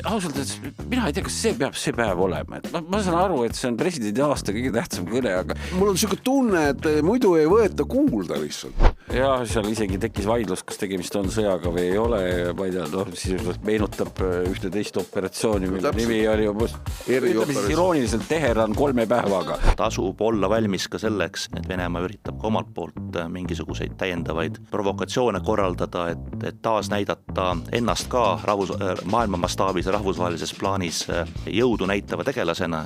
ausalt, et mina ei tea, kas see peab see päev olema. Et ma saan aru, et see on presidendi aasta kõige tähtsam kõne, aga mul on selline tunne, et muidu ei võeta kuulda lihtsalt. Ja seal isegi tekkis vaidlus, kas tegemist on sõjaga või ei ole. Ma ei tea, sisuliselt meenutab ühte teist operatsiooni, mille nimi oli irooniliselt Teheran 3 päevaga. Tasub olla valmis ka selleks, et Venemaa üritab ka omalt poolt mingisuguseid täiendavaid provokatsioone korraldada, et taas näidata ennast ka maailma mastaabis ja rahvusvahelises plaanis jõudu näitava tegelasena.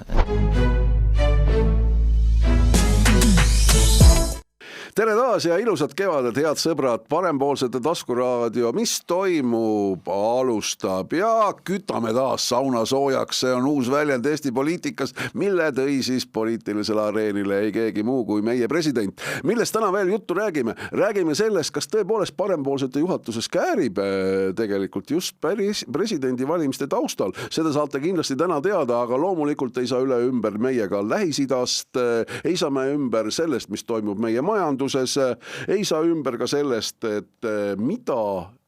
Tere taas ja ilusat kevadet, head sõbrad, parempoolsete taskuraadio, mis toimub, alustab ja kütame taas sauna soojaks. See on uus väljend Eesti poliitikas, mille tõi siis poliitilisele areenile ei keegi muu kui meie president. Millest täna veel juttu räägime? Räägime sellest, kas tõepoolest parempoolsete juhatuses käärib tegelikult just presidendi valimiste taustal. Seda saate kindlasti täna teada, aga loomulikult ei saa üle ümber meiega Lähis-Idast, ei saa me ümber sellest, mis toimub meie majandus. Ei saa ümber ka sellest, et mida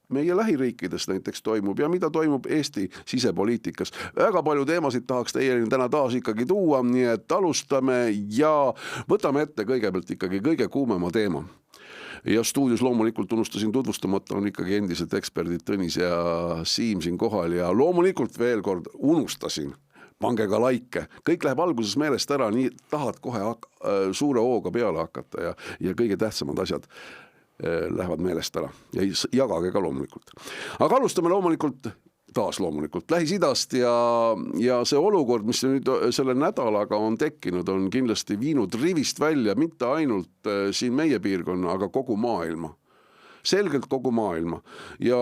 meie lähiriikides näiteks toimub ja mida toimub Eesti sisepoliitikas. Väga palju teemasid tahaks teieni täna taas ikkagi tuua, nii et alustame ja võtame ette kõigepealt ikkagi kõige kuumema teema. Ja stuudios loomulikult unustasin tutvustamata, on ikkagi endised eksperdid Tõnis ja Siim siin kohal ja loomulikult veel kord unustasin. Pange ka laike. Kõik läheb alguses meelest ära, nii tahad kohe suure hooga peale hakata ja kõige tähtsamad asjad lähevad meelest ära. Ja jagage ka loomulikult. Aga alustame loomulikult Lähis-Idast ja see olukord, mis nüüd selle nädalaga on tekkinud, on kindlasti viinud rivist välja mitte ainult siin meie piirkonna, aga kogu maailma. Selgelt kogu maailma. Ja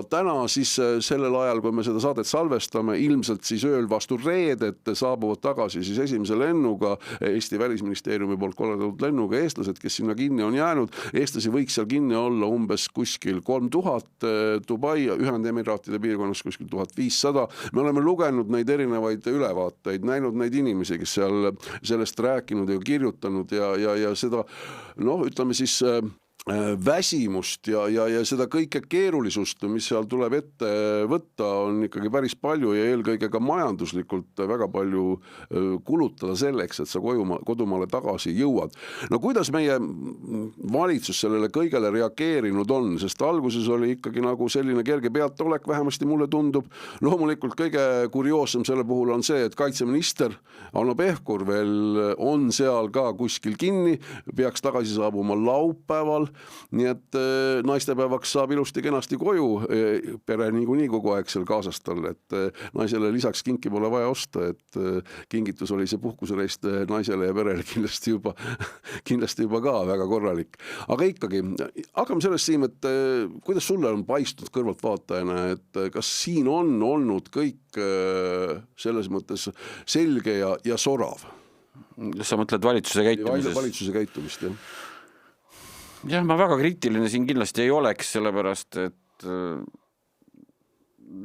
täna siis sellel ajal, kui me seda saadet salvestame, ilmselt siis ööl vastu reedet saabuvad tagasi siis esimese lennuga, Eesti välisministeeriumi poolt korraldatud lennuga eestlased, kes sinna kinni on jäänud. Eestlasi võiks seal kinni olla umbes kuskil 3000, Dubai ja Ühendemiraatide piirkonnas kuskil 1500. Me oleme lugenud neid erinevaid ülevaateid, näinud neid inimesi, kes seal sellest rääkinud ja kirjutanud ja seda, ütleme siis väsimust ja seda kõike keerulisust, mis seal tuleb ette võtta, on ikkagi päris palju ja eelkõige ka majanduslikult väga palju kulutada selleks, et sa kodumaale tagasi jõuad. No kuidas meie valitsus sellele kõigele reageerinud on, sest alguses oli ikkagi nagu selline kerge pealtolek, vähemasti mulle tundub. Loomulikult kõige kurioossem selle puhul on see, et kaitseminister Hanno Pevkur veel on seal ka kuskil kinni, peaks tagasi saabuma laupäeval. Nii et naistepäevaks saab ilusti kenasti koju, pere niikuinii kogu aeg seal kaasas tal, et naisele lisaks kinki pole vaja osta, et kingitus oli see puhkusereist naisele ja perele kindlasti juba ka väga korralik. Aga ikkagi, hakkame sellest, Siim, et kuidas sulle on paistnud kõrvaltvaatajana, et kas siin on olnud kõik selles mõttes selge ja sorav? Sa mõtled valitsuse käitumises? Valitsuse käitumist, jah. Jah, ma väga kriitiline siin kindlasti ei oleks, sellepärast, et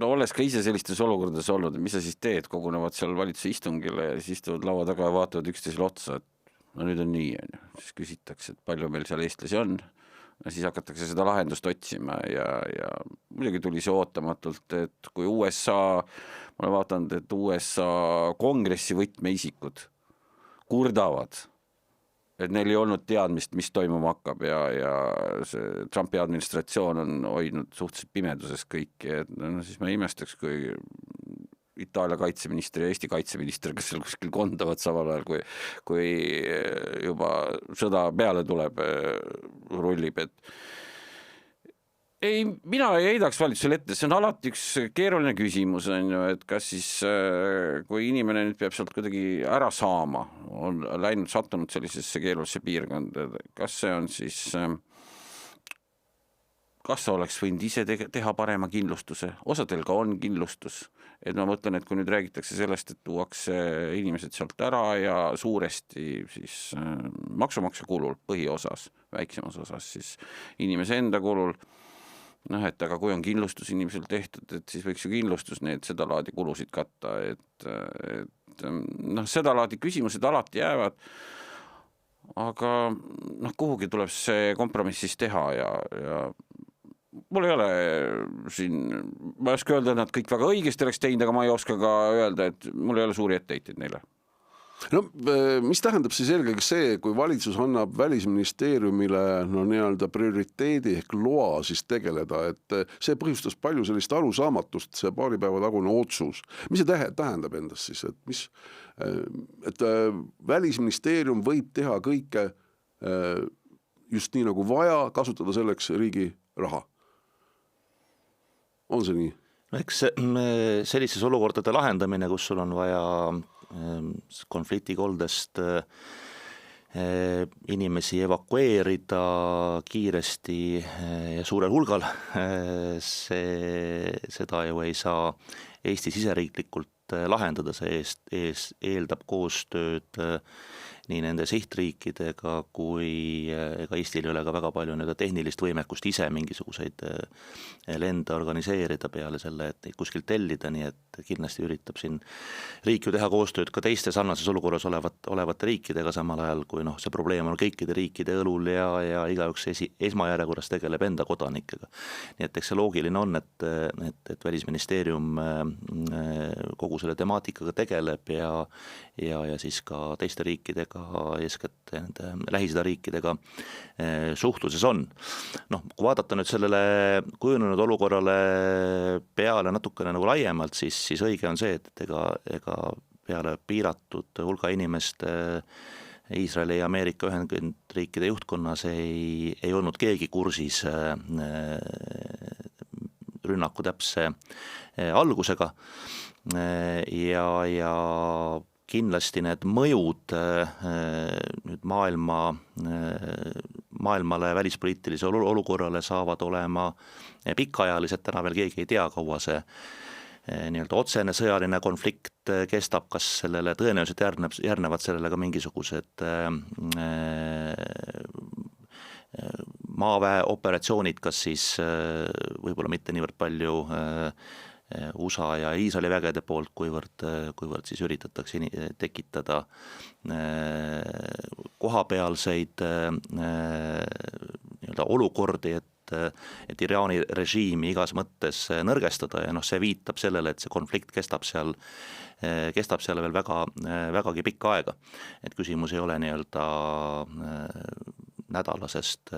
olles ka ise sellistes olukordades olnud, mis sa siis teed, kogunevad seal valitsuse istungile ja siis istuvad laua taga ja vaatavad üksteisele otsa, et nüüd on nii, siis küsitakse, et palju meil seal eestlasi on, ja siis hakatakse seda lahendust otsima ja muidugi tuli see ootamatult, et kui USA, ma olen vaatanud, et USA kongressi võtmeisikud kurdavad, et neil ei olnud teadmist, mis toimuma hakkab ja see Trumpi administratsioon on hoidnud suhteliselt pimeduses kõiki, et siis ma imestaks, kui Itaalia kaitseminister ja Eesti kaitseminister, kes seal kuskil kondavad samal ajal, kui juba sõda peale tuleb, rullib, et ei, mina ei heidaks valitsusele ette, see on alati üks keeruline küsimus, on ju, et kas siis, kui inimene nüüd peab sealt kuidagi ära saama, on sattunud sellisesse keerulisse piirkonda, kas see on siis, kas sa oleks võinud ise teha parema kindlustuse, osadel ka on kindlustus, et ma mõtlen, et kui nüüd räägitakse sellest, et tuuakse inimesed sealt ära ja suuresti siis maksumaksja kulul põhiosas, väiksemas osas siis inimese enda kulul, et aga kui on kindlustus inimesel tehtud, et siis võiks ju kindlustus need seda laadi kulusid katta, et seda laadi küsimused alati jäävad, aga kuhugi tuleb see kompromiss siis teha ja mul ei ole siin, ma ei oska öelda, et nad kõik väga õigesti oleks teinud, aga ma ei oska ka öelda, et mul ei ole suuri etteheiteid neile. No mis tähendab siis eelkõige see, kui valitsus annab Välisministeeriumile nii-öelda prioriteedi ehk loa siis tegeleda, et see põhjustas palju sellist arusaamatust, see paari päeva tagune otsus. Mis see tähendab endast siis, et Välisministeerium võib teha kõike just nii nagu vaja, kasutada selleks riigi raha? On see nii? No eks sellises olukordade lahendamine, kus sul on vaja konfliktikoldest inimesi evakueerida kiiresti ja suurel hulgal, seda ju ei saa Eesti siseriiklikult lahendada, see eeldab koostööd nii nende sihtriikidega kui ega Eestil ei ole ka väga palju tehnilist võimekust ise mingisuguseid lende organiseerida peale selle, et neid kuskilt tellida, nii et kindlasti üritab siin riik ju teha koostööd ka teiste sarnases olukorras olevate riikidega, samal ajal kui see probleem on kõikide riikide õlul ja igaüks esmajärjekorras tegeleb enda kodanikega. Nii et eks see loogiline on, et Välisministeerium kogu selle temaatikaga tegeleb ja siis ka teiste riikidega, eeskätt Lähis-Ida riikidega suhtluses on. Kui vaadata nüüd sellele kujunenud olukorrale peale natukene nagu laiemalt, siis õige on see, et ega peale piiratud hulga inimeste Iisraeli ja Ameerika Ühendriikide juhtkonnas ei olnud keegi kursis rünnaku täpse algusega ja kindlasti need mõjud nüüd maailmale välispoliitilise olukorrale saavad olema pikaajalised, täna veel keegi ei tea, kaua see nii-öelda otsene sõjaline konflikt kestab, kas sellele tõenäoliselt järgnevad sellele ka mingisugused maaväeoperatsioonid, kas siis võib-olla mitte niivõrd palju USA ja Iisraeli vägede poolt, kuivõrd siis üritatakse tekitada kohapealseid nii-öelda olukordi, et Iraani režiimi igas mõttes nõrgestada ja see viitab sellele, et see konflikt kestab seal veel vägagi pikka aega. Et küsimus ei ole nii-öelda nädalasest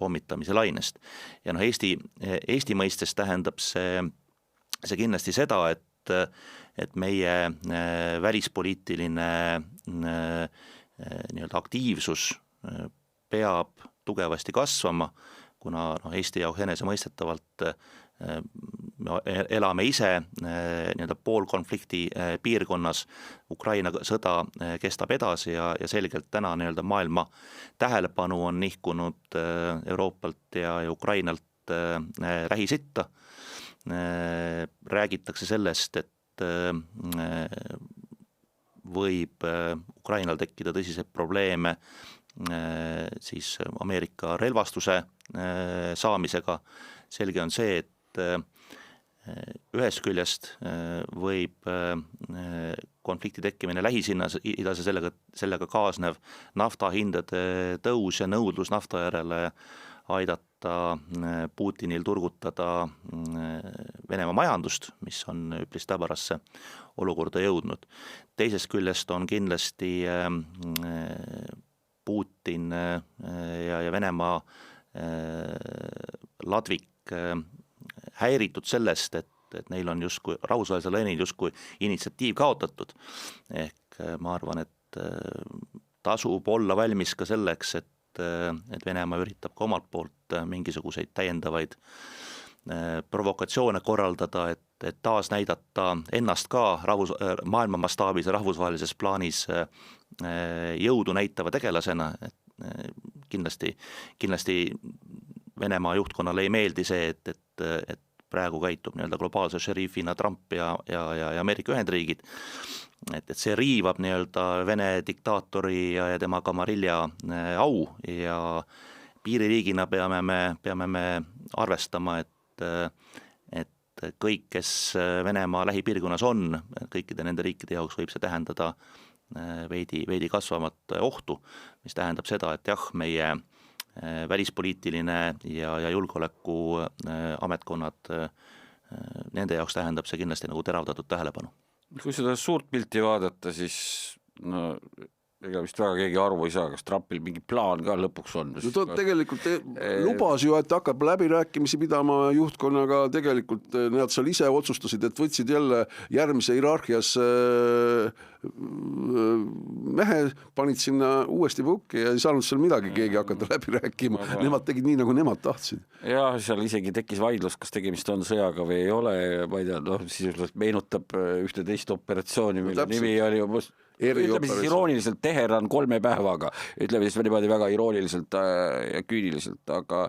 pommitamise lainest. Ja Eesti mõistes tähendab see kindlasti seda, et meie välispoliitiline nii-öelda aktiivsus peab tugevasti kasvama, kuna Eesti jaoks enesemõistetavalt elame ise nii-öelda poolkonflikti piirkonnas, Ukraina sõda kestab edasi ja selgelt täna nii-öelda maailma tähelepanu on nihkunud Euroopalt ja Ukrainalt Lähis-Itta. Räägitakse sellest, et võib Ukrainal tekkida tõsiseid probleeme siis Ameerika relvastuse saamisega. Selge on see, et ühest küljest võib konflikti tekkimine Lähis-Idas ja sellega kaasnev naftahindade tõus ja nõudlus nafta järele aidata Putinil turgutada Venemaa majandust, mis on üpris täbarasse olukorda jõudnud. Teisest küljest on kindlasti Putin ja Venemaa ladvik häiritud sellest, et neil on justkui rahvusvahelisel lennil justkui initsiatiiv kaotatud. Ehk ma arvan, et tasub olla valmis ka selleks, et Venemaa üritab ka omalt poolt mingisuguseid täiendavaid provokatsioone korraldada, et taas näidata ennast ka maailma mastaabis ja rahvusvahelises plaanis jõudu näitava tegelasena. Kindlasti Venemaa juhtkonnale ei meeldi see, et praegu käitub nii-öelda globaalse šeriifina Trump ja Ameerika Ühendriigid. Et see riivab nii-öelda Vene diktaatori ja tema kamarilja au ja piiririigina peame me arvestama, et kõik, kes Venemaa lähipiirkonnas on, kõikide nende riikide jaoks võib see tähendada veidi kasvavat ohtu, mis tähendab seda, et jah, meie välispoliitiline ja julgeoleku ametkonnad, nende jaoks tähendab see kindlasti nagu teravdatud tähelepanu. Kui seda suurt pilti vaadata, siis ega vist väga keegi aru ei saa, kas Trumpil mingi plaan ka lõpuks on. No ta tegelikult lubas ju, et hakkab läbirääkimisi pidama juhtkonnaga, tegelikult nad seal ise otsustasid, et võtsid jälle järgmise hierarhias mehe, panid sinna uuesti pukki ja ei saanud seal midagi keegi hakata läbi rääkima. Nemad tegid nii, nagu nemad tahtsid. Ja seal isegi tekkis vaidlus, kas tegemist on sõjaga või ei ole, ma ei tea, sisuliselt meenutab ühte teist operatsiooni, mille nimi oli ütleme siis irooniliselt Teheran 3 päevaga, ütleme siis niimoodi väga irooniliselt ja küüniliselt, aga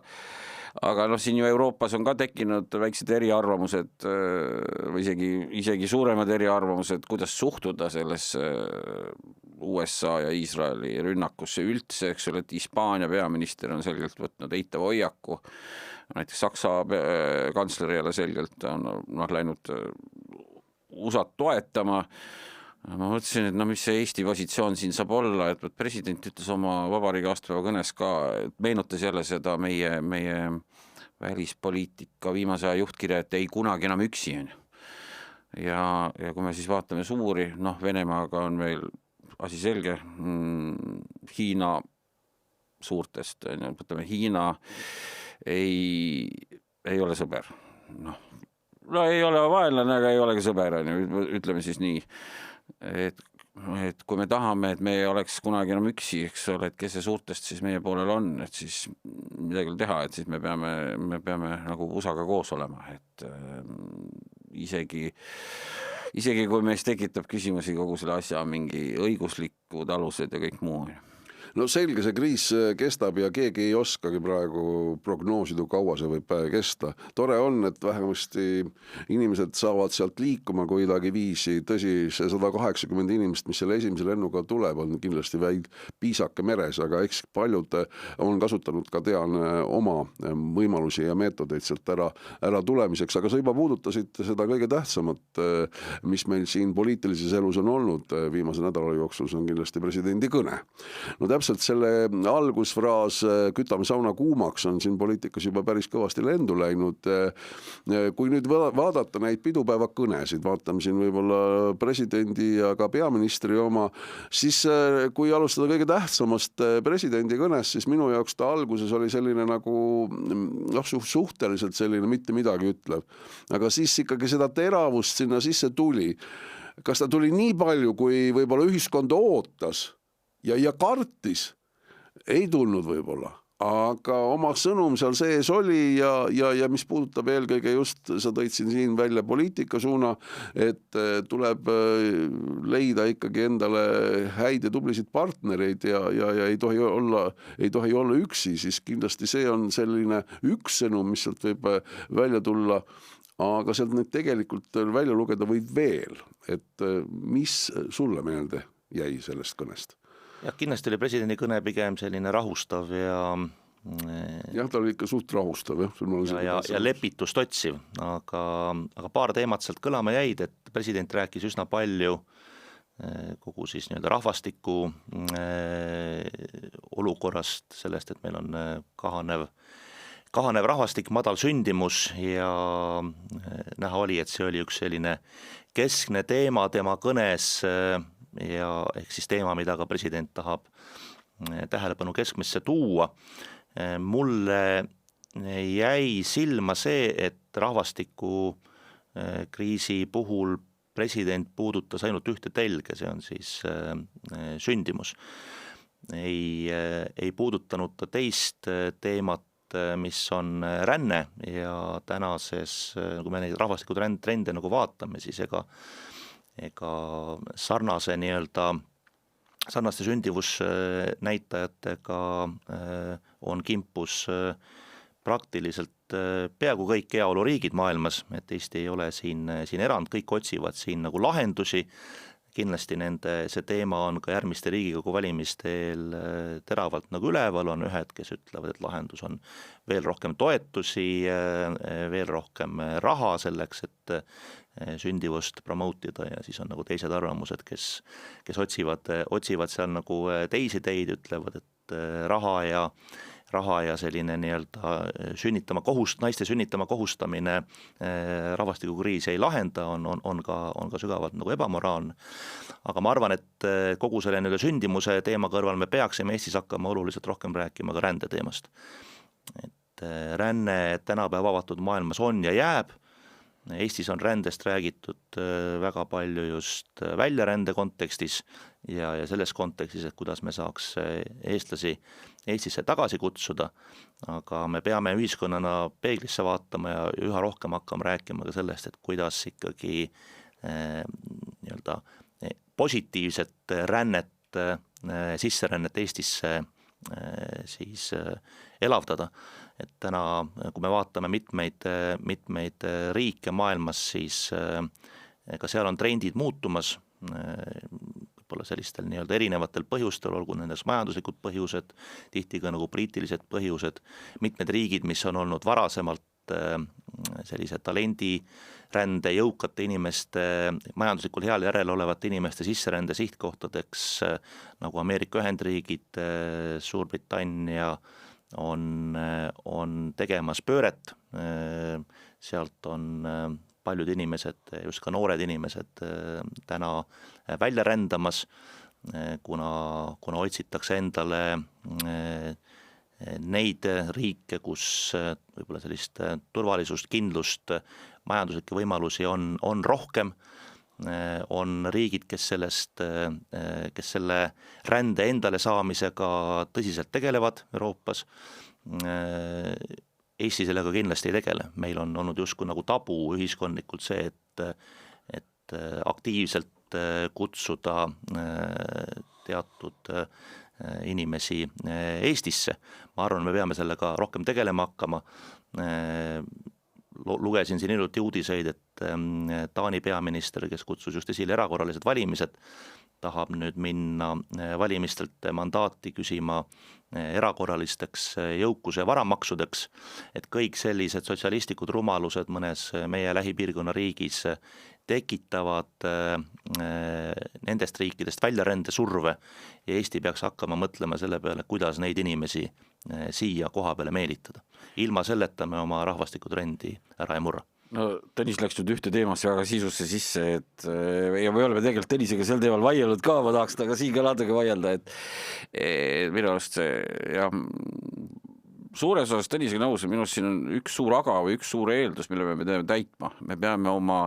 siin ju Euroopas on ka tekkinud väiksed eriarvamused või isegi suuremad eriarvamused, kuidas suhtuda sellesse USA ja Iisraeli rünnakusse üldse, eks ole, et Hispaania peaminister on selgelt võtnud eitava hoiaku, näiteks Saksa kantsler jälle selgelt on läinud USA-t toetama. Ma mõtlesin, et mis see Eesti positsioon siin saab olla, et president ütles oma vabariigi aastapäeva kõnes ka, et meenutas jälle seda meie välispoliitika viimase aja juhtkirja, et ei kunagi enam üksi. Ja kui me siis vaatame suuri, Venemaaga on meil asi selge, Hiina suurtest, võtame Hiina ei ole sõber. Ei ole vaenlane, aga ei ole ka sõber, ütleme siis nii. Et kui me tahame, et me oleks kunagi enam üksi, eks ole, et kes see suurtest siis meie poolel on, et siis midagi teha, et siis me peame nagu USA-ga koos olema, et isegi kui meist tekitab küsimusi kogu selle asja mingi õiguslikud alused ja kõik muu. No selge, see kriis kestab ja keegi ei oskagi praegu prognoosida, kaua see võib kesta. Tore on, et vähemasti inimesed saavad sealt liikuma kuidagi viisi. Tõsi, see 180 inimest, mis selle esimese lennuga tuleb, on kindlasti väid piisake meres, aga eks paljud on kasutanud ka oma võimalusi ja meetodeid sealt ära tulemiseks. Aga sa juba puudutasid seda kõige tähtsamat, mis meil siin poliitilises elus on olnud viimase nädala jooksul, see on kindlasti presidendi kõne. No täpselt selle algusfraas kütame sauna kuumaks on siin poliitikas juba päris kõvasti lendu läinud. Kui nüüd vaadata neid pidupäeva kõnesid, vaatame siin võib-olla presidendi ja ka peaministri oma, siis kui alustada kõige tähtsamast presidendi kõnest, siis minu jaoks ta alguses oli selline nagu suhteliselt selline mitte midagi ütlev. Aga siis ikkagi seda teravust sinna sisse tuli. Kas ta tuli nii palju, kui võib-olla ühiskond ootas ja kartis, ei tulnud võib-olla, aga oma sõnum seal sees oli ja mis puudutab eelkõige just, sa tõid siin välja poliitika suuna, et tuleb leida ikkagi endale häid ja tublisid partnereid ja ei tohi olla üksi, siis kindlasti see on selline üks sõnum, mis sealt võib välja tulla, aga sealt neid tegelikult välja lugeda võid veel, et mis sulle meelde jäi sellest kõnest? Ja kindlasti oli presidendi kõne pigem selline rahustav ja ta oli ikka suht rahustav ja lepitust otsiv, aga paar teemat sealt kõlama jäid, et president rääkis üsna palju kogu siis rahvastiku olukorrast, sellest, et meil on kahanev rahvastik, madal sündimus ja näha oli, et see oli üks selline keskne teema tema kõnes ja ehk siis teema, mida ka president tahab tähelepanu keskmesse tuua. Mulle jäi silma see, et rahvastiku kriisi puhul president puudutas ainult ühte telge, see on siis sündimus. Ei puudutanud ta teist teemat, mis on ränne ja tänases, kui me neid rahvastikutrende nagu vaatame, siis ega sarnaste sündivusnäitajatega on kimpus praktiliselt peaaegu kõik heaoluriigid maailmas, et Eesti ei ole siin erand, kõik otsivad siin nagu lahendusi. Kindlasti see teema on ka järgmiste Riigikogu valimisteel teravalt nagu üleval, on ühed, kes ütlevad, et lahendus on veel rohkem toetusi, veel rohkem raha selleks, et sündivust promootida ja siis on nagu teised arvamused, kes otsivad seal nagu teisi teid, ütlevad, et raha ja raha ja selline nii-öelda naiste sünnitama kohustamine rahvastikukriisi ei lahenda, on ka sügavalt nagu ebamoraalne. Aga ma arvan, et kogu selle nii-öelda sündimuse teema kõrval me peaksime Eestis hakkama oluliselt rohkem rääkima ka rändeteemast. Et ränne tänapäeva avatud maailmas on ja jääb. Eestis on rändest räägitud väga palju just väljarände kontekstis ja selles kontekstis, et kuidas me saaks eestlasi Eestisse tagasi kutsuda, aga me peame ühiskonnana peeglisse vaatama ja üha rohkem hakkama rääkima ka sellest, et kuidas ikkagi nii-öelda positiivset rännet, sisserännet Eestisse siis elavdada. Et täna, kui me vaatame mitmeid riike maailmas, siis ka seal on trendid muutumas, võib-olla sellistel nii-öelda erinevatel põhjustel, olgu nendes majanduslikud põhjused, tihti ka nagu poliitilised põhjused, mitmed riigid, mis on olnud varasemalt sellise talendirände, jõukate inimeste, majanduslikul heal järel olevate inimeste sisserände sihtkohtadeks, nagu Ameerika Ühendriigid, Suurbritannia, on tegemas pööret, sealt on paljud inimesed, just ka noored inimesed täna välja rändamas, kuna otsitakse endale neid riike, kus võib-olla sellist turvalisust, kindlust, majanduslikke võimalusi on rohkem, on riigid, kes selle rände endale saamisega tõsiselt tegelevad Euroopas. Eesti sellega kindlasti ei tegele. Meil on olnud justkui nagu tabu ühiskondlikult see, et aktiivselt kutsuda teatud inimesi Eestisse. Ma arvan, me peame sellega rohkem tegelema hakkama. Lugesin siin hiljuti uudiseid, et Taani peaminister, kes kutsus just esile erakorralised valimised, tahab nüüd minna valimistelt mandaati küsima erakorralisteks jõukuse varamaksudeks, et kõik sellised sotsialistlikud rumalused mõnes meie lähipiirkonna riigis tekitavad nendest riikidest väljarände surve ja Eesti peaks hakkama mõtlema selle peale, kuidas neid inimesi siia koha peale meelitada. Ilma selleta me oma rahvastikutrendi ära ei murra. No Tõnis läks nüüd ühte teemasse väga sisusse sisse, et ja me oleme tegelikult Tõnisega sel teemal vaielnud ka, ma tahaks ka siin ka natuke vaielda, et minu arust see jah, suures osas Tõnisega nõus, minu arust siin on üks suur aga või üks suur eeldus, mille me peame täitma. Me peame oma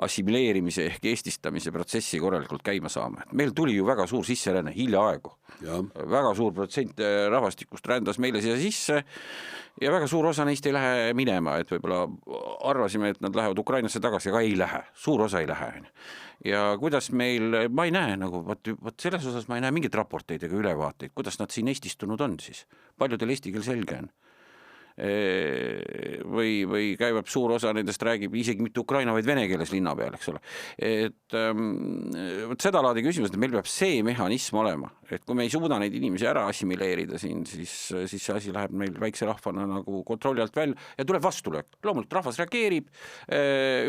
assimileerimise ehk eestistamise protsessi korralikult käima saama. Meil tuli ju väga suur sisseränne hiljaaegu. Väga suur protsent rahvastikust rändas meile siia sisse ja väga suur osa neist ei lähe minema, et võib-olla arvasime, et nad lähevad Ukrainasse tagasi, aga ei lähe, suur osa ei lähe. Ja kuidas meil, ma ei näe nagu, võt selles osas ma ei näe mingit raporteid ega ülevaateid, kuidas nad siin eestistunud on siis, paljudel eesti keel selge on. Või käivab suur osa nendest räägib isegi mitte ukraina, vaid vene keeles linna peal, eks ole. Et seda laadi küsimus, et meil peab see mehhanism olema, et kui me ei suuda neid inimesi ära assimileerida siin, siis see asi läheb meil väikse rahvana nagu kontrolli alt välja ja tuleb vastulöök. Loomulikult rahvas reageerib,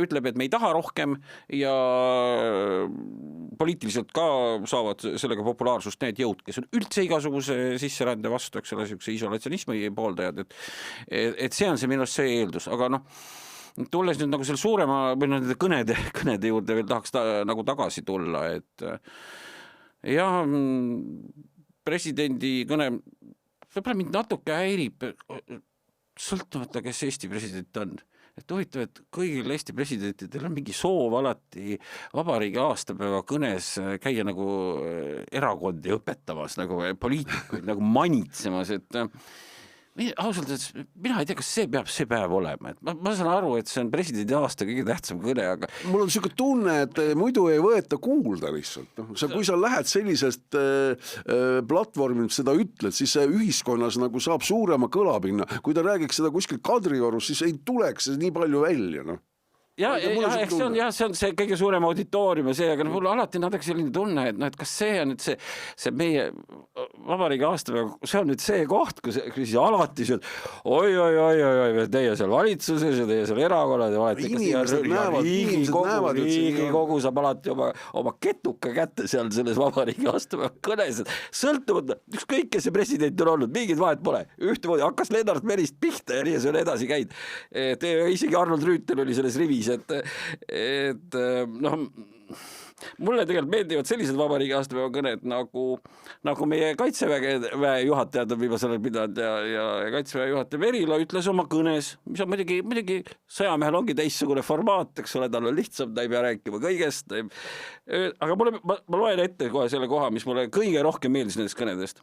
ütleb, et me ei taha rohkem ja poliitiliselt ka saavad sellega populaarsust need jõud, kes on üldse igasuguse sisserände vastu, eks ole, isolatsionismi pooldajad, et see on see minu arust see eeldus, aga tulles nüüd nagu selle suurema või nende kõnede juurde veel tahaks nagu tagasi tulla, et jah, presidendi kõne võib-olla mind natuke häirib, sõltumata, kes Eesti president on. Et huvitav, et kõigil Eesti presidentidel on mingi soov alati vabariigi aastapäeva kõnes käia nagu erakondi õpetamas, nagu poliitikuid nagu manitsemas, et ausalt, mina ei tea, kas see peab see päev olema, et ma saan aru, et see on presidendi aasta kõige tähtsam kõne, aga mul on selline tunne, et muidu ei võeta kuulda lihtsalt. Kui sa lähed sellisest platvormilt seda ütled, siis see ühiskonnas nagu saab suurema kõlapinna. Kui ta räägiks seda kuskil Kadriorus, siis ei tuleks see nii palju välja. eks see on see kõige suurem auditoorium ja see, aga mul alati natuke selline tunne, et et kas see on nüüd see meie vabariigi aastapäev, see on nüüd see koht, kus siis alati see, oi, teie seal valitsuses ja teie seal erakonnad ja Riigikogu saab alati oma ketuka kätte seal selles vabariigi aastapäeva kõnes, sõltumata, ükskõik kes see president on olnud, mingid vahet pole, ühtemoodi hakkas Lennart Merist pihta ja nii see on edasi käinud, isegi Arnold Rüütel oli selles rivis, et mulle tegelikult meeldivad sellised vabariigi aastapäeva kõned nagu meie Kaitseväe juhatajad on viimasel ajal pidanud ja Kaitseväe juhataja Merilo ütles oma kõnes, mis on muidugi sõjamehel ongi teistsugune formaat, eks ole, tal on lihtsam, ta ei pea rääkima kõigest, aga ma loen ette kohe selle koha, mis mulle kõige rohkem meeldis nendest kõnedest.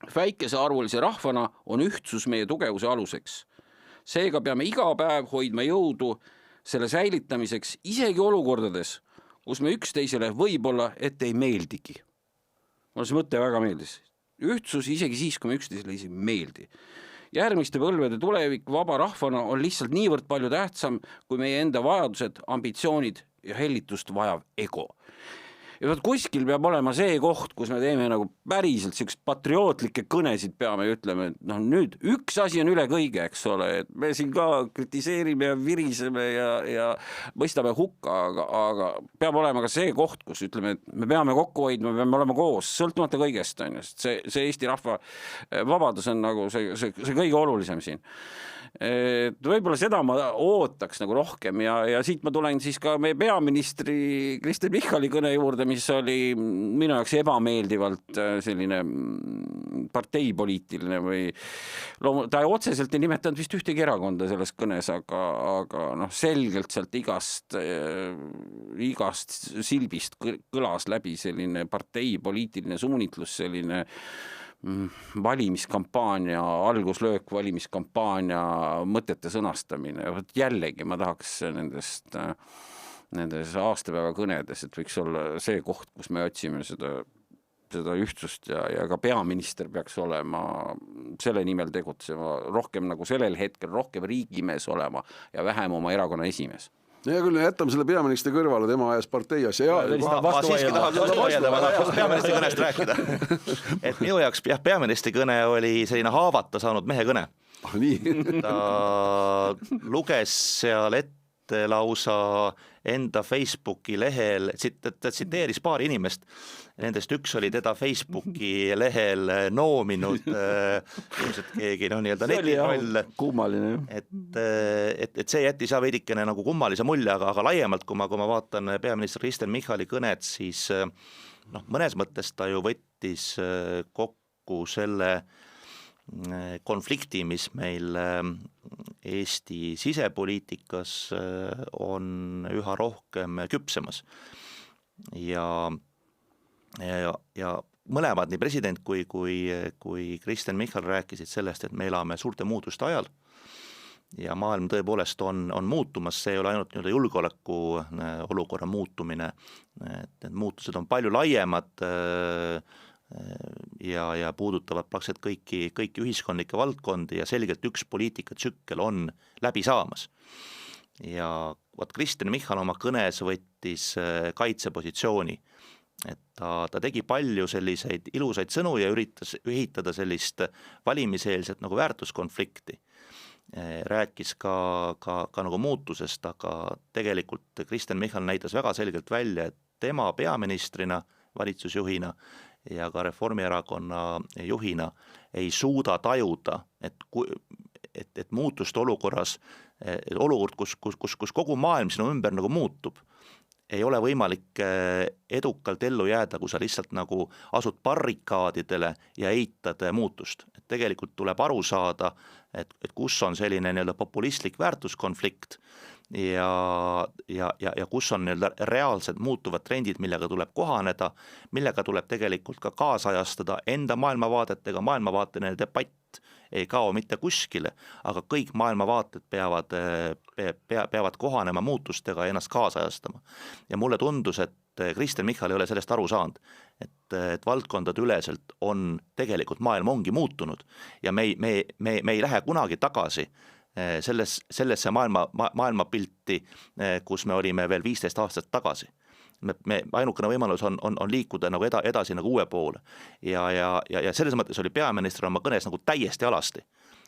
Väikesearvulise rahvana on ühtsus meie tugevuse aluseks. Seega peame iga päev hoidma jõudu selle säilitamiseks isegi olukordades, kus me üksteisele võib-olla ette ei meeldigi. Mulle see mõte väga meeldis. Ühtsus isegi siis, kui me üksteisele isegi meeldi. Järgmiste põlvede tulevik vaba rahvana on lihtsalt niivõrd palju tähtsam, kui meie enda vajadused, ambitsioonid ja hellitust vajav ego. Ja kuskil peab olema see koht, kus me teeme nagu päriselt sellised patriootlikke kõnesid peame ja ütleme, et nüüd üks asi on üle kõige, eks ole, et me siin ka kritiseerime ja viriseme ja mõistame hukka, aga peab olema ka see koht, kus ütleme, et me peame kokku hoidma, me peame olema koos, sõltumata kõigest, on just. See Eesti rahva vabadus on nagu see kõige olulisem siin. Võib-olla seda ma ootaks nagu rohkem ja siit ma tulen siis ka meie peaministri Kristen Michali kõne juurde, mis oli minu jaoks ebameeldivalt selline parteipoliitiline või ta otseselt ei nimetanud vist ühtegi erakonda selles kõnes, aga selgelt sealt igast silbist kõlas läbi selline parteipoliitiline suunitlus, selline valimiskampaania, alguslöök valimiskampaania mõtete sõnastamine. Jällegi ma tahaks nendes aastapäeva kõnedes, et võiks olla see koht, kus me otsime seda ühtsust ja ka peaminister peaks olema selle nimel tegutsema rohkem nagu sellel hetkel, rohkem riigimees olema ja vähem oma erakonna esimees. Ja küll jätame selle peaministri kõrvale, tema ajas partei asja. Ma siiski tahaks peaministri kõnest rääkida. Et minu jaoks peaministri kõne oli selline haavata saanud mehe kõne. Ta luges seal ette lausa enda Facebooki lehel, ta tsiteeris paari inimest, nendest üks oli teda Facebooki lehel noominud, ilmselt keegi nii-öelda netiroll, et see jättis veidikene nagu kummalise mulje, aga laiemalt, kui ma vaatan peaminister Kristen Michali kõnet, siis mõnes mõttes ta ju võttis kokku selle konflikti, mis meil Eesti sisepoliitikas on üha rohkem küpsemas ja mõlemad, nii president kui Kristen Michal rääkisid sellest, et me elame suurte muutuste ajal ja maailm tõepoolest on muutumas, see ei ole ainult julgeoleku olukorra muutumine, et need muutused on palju laiemad ja puudutavad praktiliselt kõiki ühiskondlikke valdkondi ja selgelt üks poliitikatsükkel on läbi saamas. Ja Kristen Michal oma kõnes võttis kaitsepositsiooni, et ta tegi palju selliseid ilusaid sõnu ja üritas ühitada sellist valimiseelset nagu väärtuskonflikti. Rääkis ka nagu muutusest, aga tegelikult Kristen Michal näitas väga selgelt välja, et tema peaministrina, valitsusjuhina ja ka Reformierakonna juhina ei suuda tajuda, et muutuste olukorras, olukord, kus kogu maailm sinu ümber nagu muutub, ei ole võimalik edukalt ellu jääda, kui sa lihtsalt nagu asud barrikaadidele ja eitad muutust. Et tegelikult tuleb aru saada, et kus on selline populistlik väärtuskonflikt ja kus on reaalsed muutuvad trendid, millega tuleb kohaneda, millega tuleb tegelikult ka kaasajastada enda maailmavaadetega, maailmavaateline debatt ei kao mitte kuskile, aga kõik maailmavaated peavad kohanema muutustega ja ennast kaasajastama. Ja mulle tundus, et Kristen Michal ei ole sellest aru saanud, et valdkondade üleselt on tegelikult maailm ongi muutunud ja me ei lähe kunagi tagasi sellesse maailmapilti, kus me olime veel 15 aastat tagasi. Ainukene võimalus on liikuda nagu edasi nagu uue poole ja selles mõttes oli peaminister oma kõnes nagu täiesti alasti,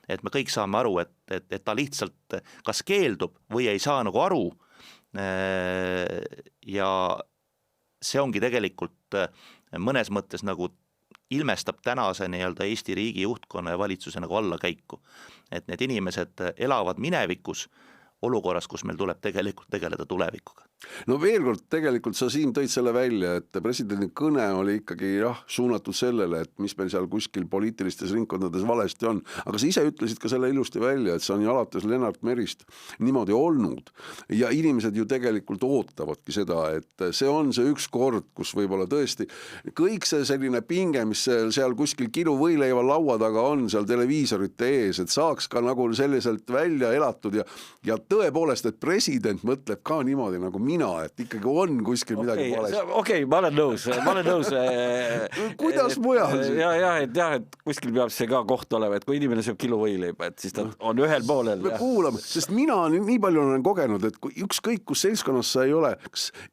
et me kõik saame aru, et ta lihtsalt kas keeldub või ei saa nagu aru ja see ongi tegelikult mõnes mõttes nagu ilmestab tänase nii-öelda Eesti riigi juhtkonna ja valitsuse nagu allakäiku, et need inimesed elavad minevikus olukorras, kus meil tuleb tegelikult tegeleda tulevikuga. No veel kord, tegelikult sa siin tõid selle välja, et presidendi kõne oli ikkagi suunatud sellele, et mis meil seal kuskil poliitilistes ringkondades valesti on, aga sa ise ütlesid ka selle ilusti välja, et see on ju alates Lennart Merist niimoodi olnud ja inimesed ju tegelikult ootavadki seda, et see on see üks kord, kus võib-olla tõesti kõik see selline pinge, mis seal kuskil kilu võileiva laua taga on seal televiisorite ees, et saaks ka nagu selliselt välja elatud ja tõepoolest, et president mõtleb ka niimoodi nagu mina, et ikkagi on kuskil midagi valesti. Okei, ma olen nõus. Kuidas mujal? Et kuskil peab see ka koht olema, et kui inimene sööb kilu võileiba, et siis ta on ühel poolel. Me kuulame, sest mina nii palju olen kogenud, et kui ükskõik kus seltskonnas sa ei ole,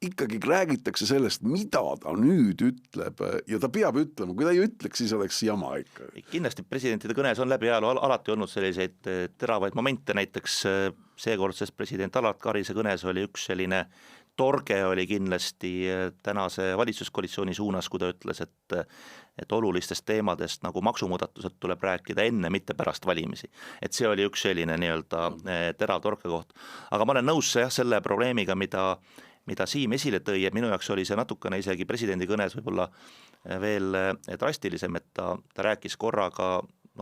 ikkagi räägitakse sellest, mida ta nüüd ütleb ja ta peab ütlema, kui ta ei ütleks, siis oleks jama ikka. Kindlasti presidentide kõnes on läbi ajaloo alati olnud selliseid teravaid momente, näiteks seekordses president Alar Karise kõnes oli üks selline torge oli kindlasti tänase valitsuskoalitsiooni suunas, kui ta ütles, et olulistest teemadest nagu maksumuudatused tuleb rääkida enne, mitte pärast valimisi. Et see oli üks selline nii-öelda terav torkekoht. Aga ma olen nõus selle probleemiga, mida Siim esile tõi, et minu jaoks oli see natukene isegi presidendi kõnes võib-olla veel drastilisem, et ta rääkis korraga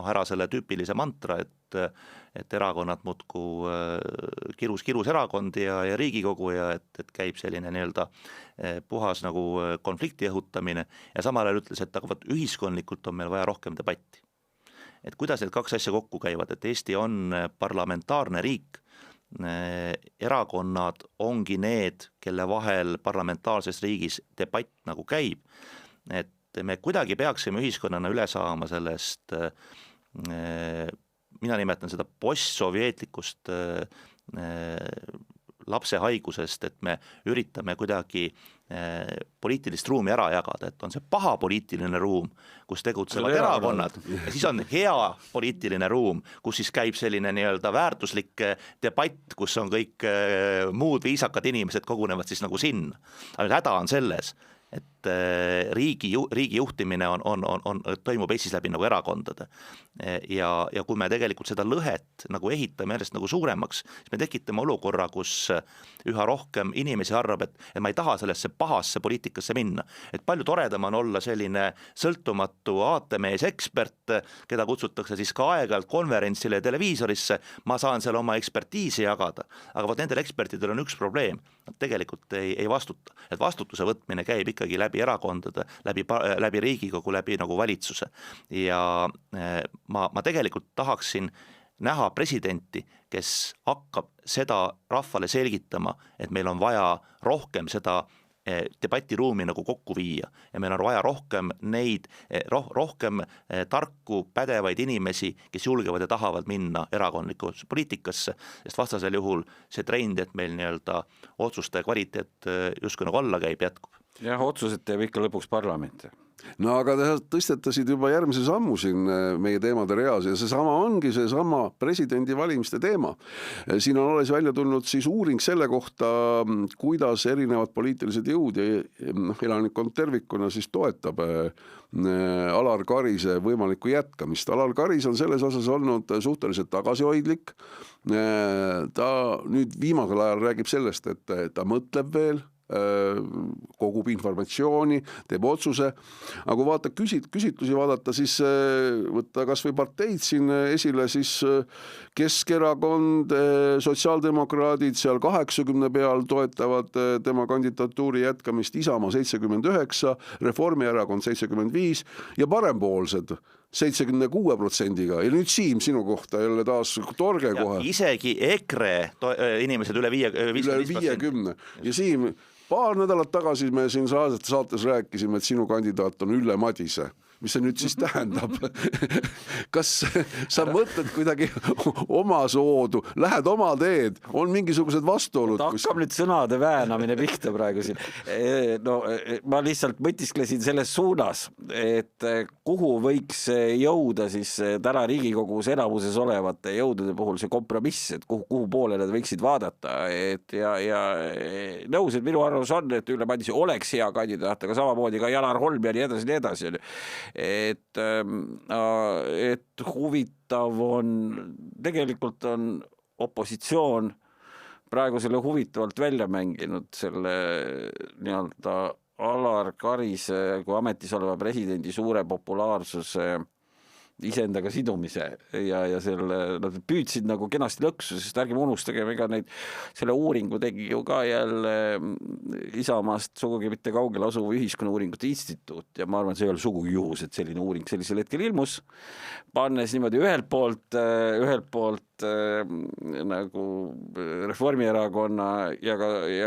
ära selle tüüpilise mantra, et erakonnad muudku kirus erakondi ja Riigikogu ja et käib selline nii-öelda puhas nagu konflikti õhutamine ja samal ajal ütles, et aga ühiskondlikult on meil vaja rohkem debatti. Et kuidas need kaks asja kokku käivad, et Eesti on parlamentaarne riik, erakonnad ongi need, kelle vahel parlamentaarses riigis debatt nagu käib, et me kuidagi peaksime ühiskonnana üle saama sellest, mina nimetan seda postsovjeetlikust lapse haigusest, et me üritame kuidagi poliitilist ruumi ära jagada, et on see paha poliitiline ruum, kus tegutsevad erakonnad ja siis on hea poliitiline ruum, kus siis käib selline nii-öelda väärtuslik debatt, kus on kõik muud viisakad inimesed kogunevad siis nagu sinna. Aga häda on selles, et riigi juhtimine toimub Eestis läbi nagu erakondade ja kui me tegelikult seda lõhet nagu ehitame järjest nagu suuremaks, siis me tekitame olukorra, kus üha rohkem inimesi arvab, et ma ei taha sellesse pahasse poliitikasse minna, et palju toredam on olla selline sõltumatu aatemees ekspert, keda kutsutakse siis ka aeg-ajalt konverentsile ja televiisorisse, ma saan seal oma ekspertiisi jagada, aga nendel ekspertidel on üks probleem, nad tegelikult ei vastuta, et vastutuse võtmine käib ikkagi läbi erakondade, läbi Riigikogu, läbi nagu valitsuse ja ma tegelikult tahaksin näha presidenti, kes hakkab seda rahvale selgitama, et meil on vaja rohkem seda debatiruumi nagu kokku viia ja meil on vaja rohkem rohkem tarku, pädevaid inimesi, kes julgevad ja tahavad minna erakondlikku poliitikasse, sest vastasel juhul see trend, et meil nii-öelda otsuste kvaliteet justkui nagu alla käib, jätkub. Jah, otsused teeb ikka lõpuks parlament. No aga te tõstetasid juba järgmise sammu siin meie teemade reas ja seesama ongi seesama presidendi valimiste teema. Siin on alles välja tulnud siis uuring selle kohta, kuidas erinevad poliitilised jõud ja elanikkond tervikuna siis toetab Alar Karise võimalikku jätkamist. Alar Karis on selles osas olnud suhteliselt tagasihoidlik. Ta nüüd viimasel ajal räägib sellest, et ta mõtleb veel, kogub informatsiooni, teeb otsuse, aga kui vaata küsitlusi vaadata, siis võtta kas või parteid siin esile, siis Keskerakond, sotsiaaldemokraadid seal 80 peal toetavad tema kandidatuuri jätkamist, Isamaa 79, Reformierakond 75 ja parempoolsed 76%-ga ja nüüd Siim sinu kohta jälle taas torge kohe. Isegi EKRE inimesed üle 50%. Ja Siim, paar nädalat tagasi me siin saates rääkisime, et sinu kandidaat on Ülle Madise. mis see nüüd siis tähendab? Kas sa mõtled kuidagi oma soodu, lähed oma teed, on mingisugused vastuolud? Hakkab nüüd sõnade väänamine pihta praegu siin. No, ma lihtsalt mõtisklesin selles suunas, et kuhu võiks jõuda siis täna Riigikogus enamuses olevate jõudude puhul see kompromiss, et kuhu poole nad võiksid vaadata, et ja nõus, et minu arvamus on, et Ülle Madise oleks hea kandidaat, aga samamoodi ka Janar Holm ja nii edasi. Et huvitav on, tegelikult on opositsioon praegu selle huvitavalt välja mänginud selle nii-öelda Alar Karise kui ametis oleva presidendi suure populaarsuse iseendaga sidumise ja nad püüdsid nagu kenasti lõksu, sest ärgem unustage, ega neid selle uuringu tegi ju ka jälle Isamaast sugugi mitte kaugele asuv Ühiskonnauuringute Instituut ja ma arvan, see ei ole sugugi juhus, et selline uuring sellisel hetkel ilmus, pannes niimoodi ühelt poolt nagu Reformierakonna ja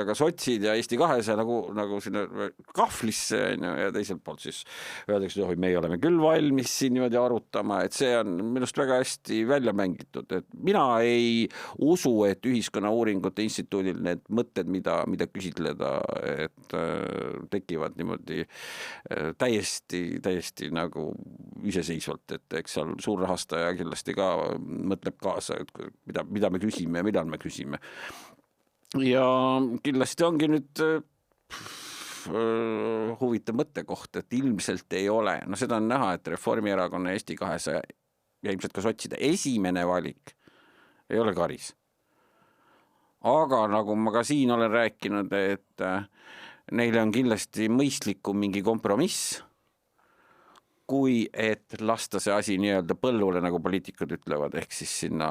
ka sotsid ja Eesti 200 nagu sinna kahvlisse ja teiselt poolt siis öeldakse, et meie oleme küll valmis siin niimoodi arutama, et see on minust väga hästi välja mängitud, et mina ei usu, et Ühiskonnauuringute Instituudil need mõtted, mida küsitleda, et tekivad niimoodi täiesti nagu iseseisvalt, et eks seal suur rahastaja kindlasti ka mõtleb kaasa, et mida me küsime ja millal me küsime. Ja kindlasti ongi nüüd huvitav mõttekoht, et ilmselt ei ole, seda on näha, et Reformierakonna Eesti 200 ja ilmselt ka sotside esimene valik ei ole Karis. Aga nagu ma ka siin olen rääkinud, et neile on kindlasti mõistlikum mingi kompromiss, kui et lasta see asi nii-öelda põllule, nagu poliitikud ütlevad, ehk siis sinna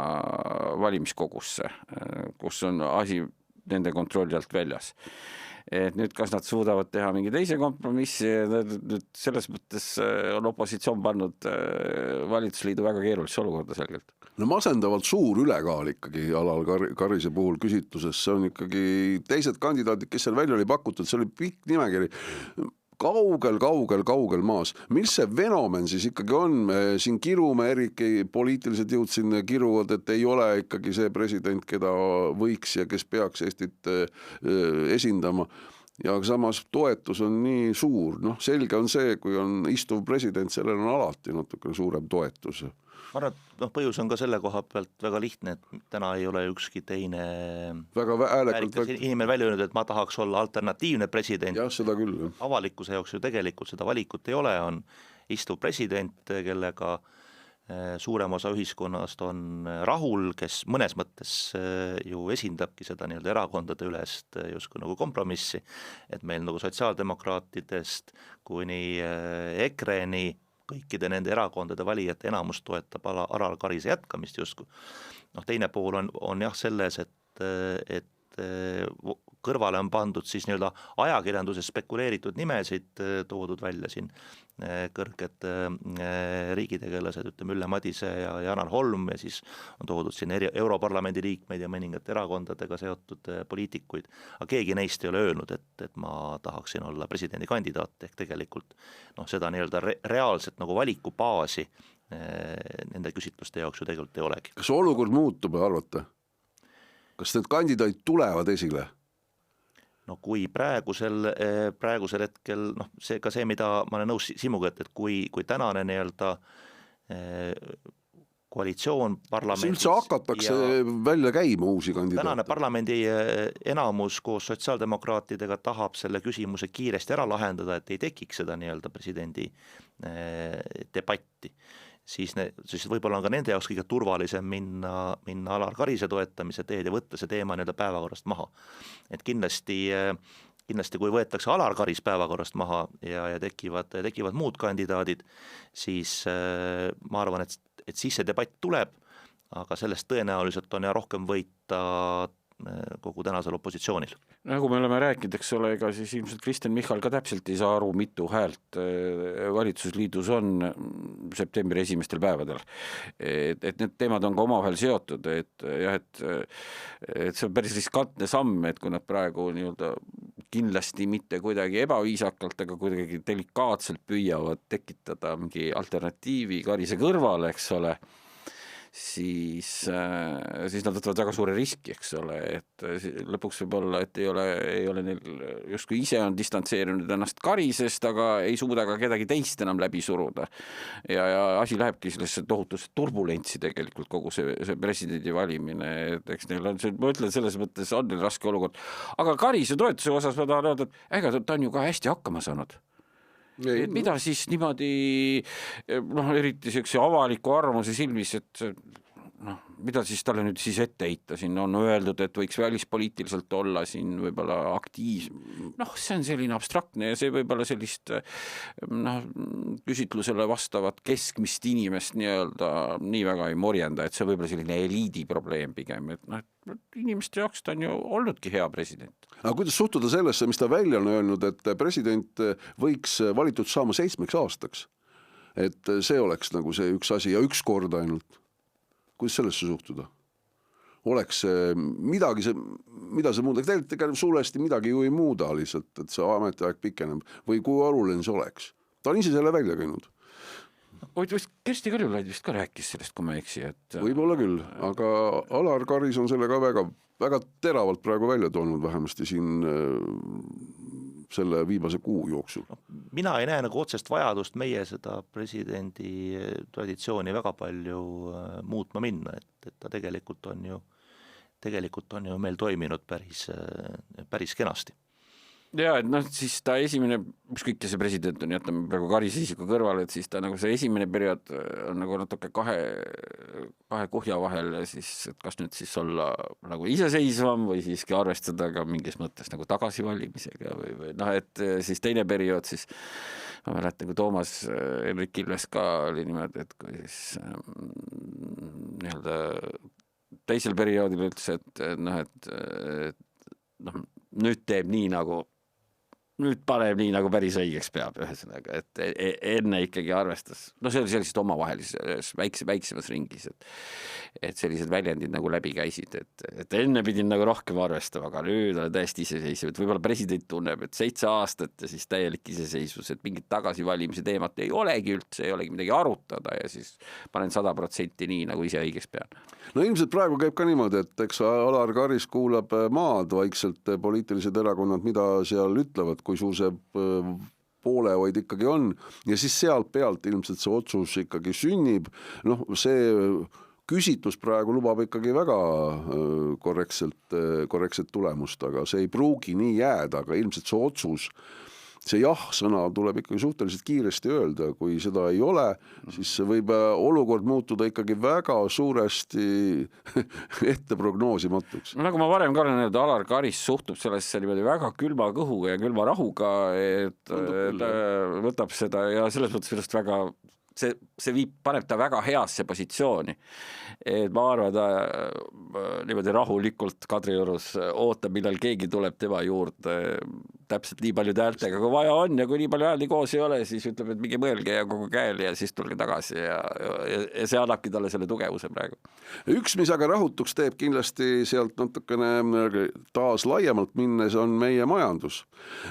valimiskogusse, kus on asi nende kontrolli alt väljas. Et nüüd kas nad suudavad teha mingi teise kompromissi, nüüd selles mõttes on opositsioon pannud valitsusliidu väga keerulisse olukorda selgelt. No masendavalt suur ülekaal ikkagi Alar Karise puhul küsitluses, see on ikkagi teised kandidaadid, kes seal välja oli pakutud, see oli pikk nimekiri, kaugel maas. Mis see fenomen siis ikkagi on? Siin kirume, eriti poliitilised jõud siin kiruvad, et ei ole ikkagi see president, keda võiks ja kes peaks Eestit esindama. Ja samas toetus on nii suur. Selge on see, kui on istuv president, sellel on alati natuke suurem toetus. Ma arvan, et põhjus on ka selle koha pealt väga lihtne, et täna ei ole ükski teine inimene välja öelnud, et ma tahaks olla alternatiivne president. Jah, seda küll. Avalikkuse jaoks ju tegelikult seda valikut ei ole, on istuv president, kellega suurem osa ühiskonnast on rahul, kes mõnes mõttes ju esindabki seda nii-öelda erakondade ülest justkui nagu kompromissi, et meil nagu sotsiaaldemokraatidest kuni EKRE-ni kõikide nende erakondade valijate enamus toetab Alar Karise jätkamist justkui. Teine pool on jah selles, et kõrvale on pandud siis nii-öelda ajakirjanduses spekuleeritud nimesid, toodud välja siin kõrged riigitegelased, ütleme Ülle Madise ja Janar Holm ja siis on toodud siin Europarlamendi liikmeid ja mõningate erakondadega seotud poliitikuid, aga keegi neist ei ole öelnud, et ma tahaksin olla presidendi kandidaat ehk tegelikult seda nii-öelda reaalset nagu valikubaasi nende küsitluste jaoks ju tegelikult ei olegi. Kas olukord muutub, arvate? Kas need kandidaadid tulevad esile? Kui praegusel hetkel, see, mida ma olen nõus Simuga, et kui tänane nii-öelda koalitsioon parlamendis... See üldse hakatakse välja käima uusi kandidaate? Tänane parlamendi enamus koos sotsiaaldemokraatidega tahab selle küsimuse kiiresti ära lahendada, et ei tekiks seda nii-öelda presidendi debatti. Siis võib-olla on ka nende jaoks kõige turvalisem minna Alar Karise toetamise teed ja võtta see teema nii-öelda päevakorrast maha. Et kindlasti kui võetakse Alar Karis päevakorrast maha ja tekivad muud kandidaadid, siis ma arvan, et siis see debatt tuleb, aga sellest tõenäoliselt on ja rohkem võita kogu tänasel opositsioonil. Nagu me oleme rääkinud, eks ole, ega siis ilmselt Kristen Michal ka täpselt ei saa aru, mitu häält valitsusliidus on septembri esimestel päevadel. Et need teemad on ka omavahel seotud, et see on päris riskantne samm, et kui nad praegu nii-öelda kindlasti mitte kuidagi ebaviisakalt, aga kuidagi delikaatselt püüavad tekitada mingi alternatiivi Karise kõrvale, eks ole, siis nad võtavad väga suure riski, eks ole, et lõpuks võib olla, et ei ole neil justkui ise on distantseerinud ennast Karisest, aga ei suuda ka kedagi teist enam läbi suruda. Ja asi lähebki sellesse tohutusse turbulentsi tegelikult kogu see presidendi valimine, et eks neil on, ma ütlen, selles mõttes on neil raske olukord. Aga Karise toetuse osas ma tahan öelda, et ega ta on ju ka hästi hakkama saanud. Et mida siis niimoodi, eriti sellise avaliku arvamuse silmis, et mida siis talle nüüd siis ette heita, siin on öeldud, et võiks välispoliitiliselt olla siin võib-olla aktiivsem. See on selline abstraktne ja see võib-olla sellist küsitlusele vastavat keskmist inimest nii väga ei morjenda, et see võib-olla selline eliidi probleem pigem, et inimeste jaoks ta on ju olnudki hea president. Aga kuidas suhtuda sellesse, mis ta välja on öelnud, et president võiks valitud saama 7 aastaks? Et see oleks nagu see üks asi ja üks kord ainult. Kuidas sellesse suhtuda? Oleks midagi, mida see muudaks? Tegelikult suuresti midagi ju ei muuda lihtsalt, et see ametiaeg pikeneb või kui oluline see oleks. Ta on ise selle välja käinud. Kersti Kaljulaid vist ka rääkis sellest, kui ma eksi. Võib-olla küll, aga Alar Karis on selle ka väga teravalt praegu välja toonud vähemasti siin selle viimase kuu jooksul. Mina ei näe nagu otsest vajadust meie seda presidendi traditsiooni väga palju muutma minna, et ta tegelikult on ju meil toiminud päris kenasti. Ja, et siis ta esimene, ükskõik see president on, jätame praegu Karise isiku kõrvale, et siis ta nagu see esimene periood on nagu natuke kahe kuhja vahel ja siis, et kas nüüd siis olla nagu iseseisvam või siiski arvestada ka mingis mõttes nagu tagasivalimisega või et siis teine periood siis, ma mäletan, kui Toomas Hendrik Ilves ka oli niimoodi, et kui siis teisel perioodil ütles, et nüüd teeb nii nagu nüüd paneb nii, nagu päris õigeks peab, ühesõnaga, et enne ikkagi arvestas, see oli sellised omavahelises väiksemas ringis, et sellised väljendid nagu läbi käisid, et enne pidin nagu rohkem arvestama, aga nüüd olen täiesti iseseisev, et võib-olla president tunneb, et 7 aastat ja siis täielik iseseisvus, et mingit tagasivalimise teemat ei olegi üldse, ei olegi midagi arutada ja siis panen 100% nii, nagu ise õigeks pean. No ilmselt praegu käib ka niimoodi, et eks Alar Karis kuulab maad vaikselt poliitilised erakonnad, mida seal ütlevad, kui suur see poolehoid ikkagi on ja siis sealt pealt ilmselt see otsus ikkagi sünnib. See küsitlus praegu lubab ikkagi väga korrektset tulemust, aga see ei pruugi nii jääda, aga ilmselt see otsus, see jah-sõna tuleb ikkagi suhteliselt kiiresti öelda, kui seda ei ole, siis võib olukord muutuda ikkagi väga suuresti ette prognoosimatuks. Nagu ma varem ka olen öelnud, Alar Karis suhtub sellesse niimoodi väga külma kõhu ja külma rahuga, et võtab seda ja selles mõttes sellest väga see paneb ta väga heasse positsiooni. Et ma arvan, ta niimoodi rahulikult Kadriorus ootab, millal keegi tuleb tema juurde täpselt nii palju häältega, kui vaja on ja kui nii palju hääldi koos ei ole, siis ütleb, et mingi mõelge ja kogu käel ja siis tulge tagasi ja see annabki talle selle tugevuse praegu. Üks, mis aga rahutuks teeb kindlasti sealt natukene taas laiemalt minnes, on meie majandus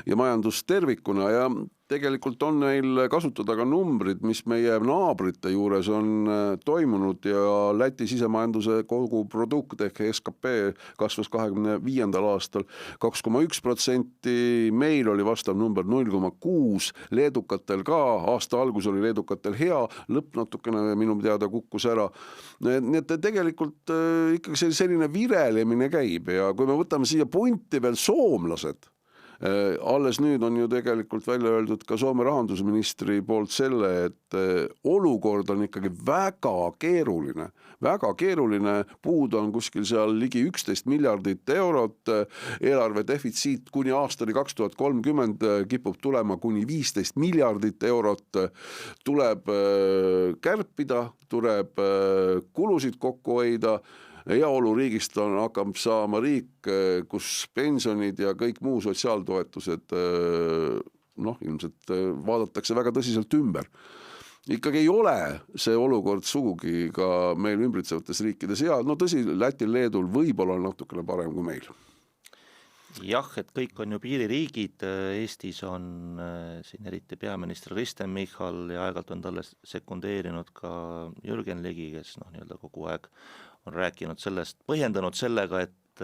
ja majandus tervikuna ja tegelikult on neil kasutada ka numbrid, mis meie naabrite juures on toimunud ja Läti sisemajanduse kogu produkt ehk SKP kasvas 2025. aastal 2,1%, meil oli vastav number 0,6, leedukatel ka, aasta algus oli leedukatel hea, lõpp natukene minu teada kukkus ära. Nii et tegelikult ikkagi selline virelemine käib ja kui me võtame siia punti veel soomlased, alles nüüd on ju tegelikult välja öeldud ka Soome rahandusministri poolt selle, et olukord on ikkagi väga keeruline, puud on kuskil seal ligi 11 miljardit eurot, eelarve defitsiit kuni aastani 2030 kipub tulema kuni 15 miljardit eurot, tuleb kärpida, tuleb kulusid kokku hoida, heaoluriigist hakkab saama riik, kus pensionid ja kõik muu sotsiaaltoetused ilmselt vaadatakse väga tõsiselt ümber. Ikkagi ei ole see olukord sugugi ka meil ümbritsevates riikides hea, tõsi, Lätil, Leedul võib-olla natukene parem kui meil. Jah, et kõik on ju piiririigid, Eestis on siin eriti peaminister Kristen Michal ja aeg-ajalt on talle sekundeerinud ka Jürgen Ligi, kes nii-öelda kogu aeg on rääkinud sellest, põhjendanud sellega, et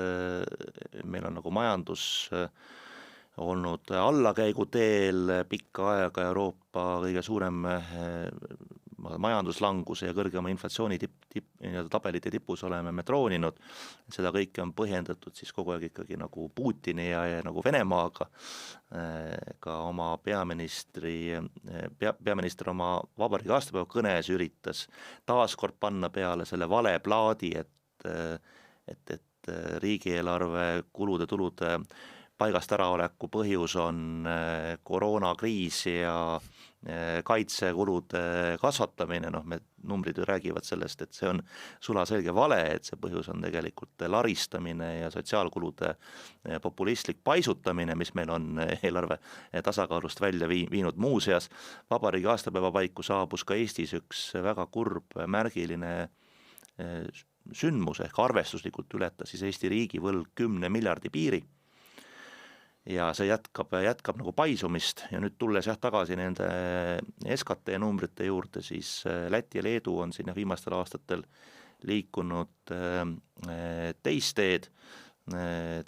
meil on nagu majandus olnud allakäiguteel pikka aega, Euroopa kõige suurem majanduslanguse ja kõrgema inflatsiooni tabelite tipus oleme me trooninud. Seda kõike on põhjendatud siis kogu aeg ikkagi nagu Putini ja nagu Venemaaga. Ka oma peaminister oma vabariigi aastapäeva kõnes üritas taaskord panna peale selle vale plaadi, et riigieelarve kulude-tulude paigast äraoleku põhjus on koroonakriis ja kaitsekulude kasvatamine, me numbrid ju räägivad sellest, et see on sulaselge vale, et see põhjus on tegelikult laristamine ja sotsiaalkulude populistlik paisutamine, mis meil on eelarve tasakaalust välja viinud. Muuseas, vabariigi aastapäeva paiku saabus ka Eestis üks väga kurb märgiline sündmus ehk arvestuslikult ületas siis Eesti riigivõlg 10 miljardi piiri. Ja see jätkab nagu paisumist ja nüüd tulles tagasi nende SKT numbrite juurde, siis Läti ja Leedu on siin viimastel aastatel liikunud teist teed.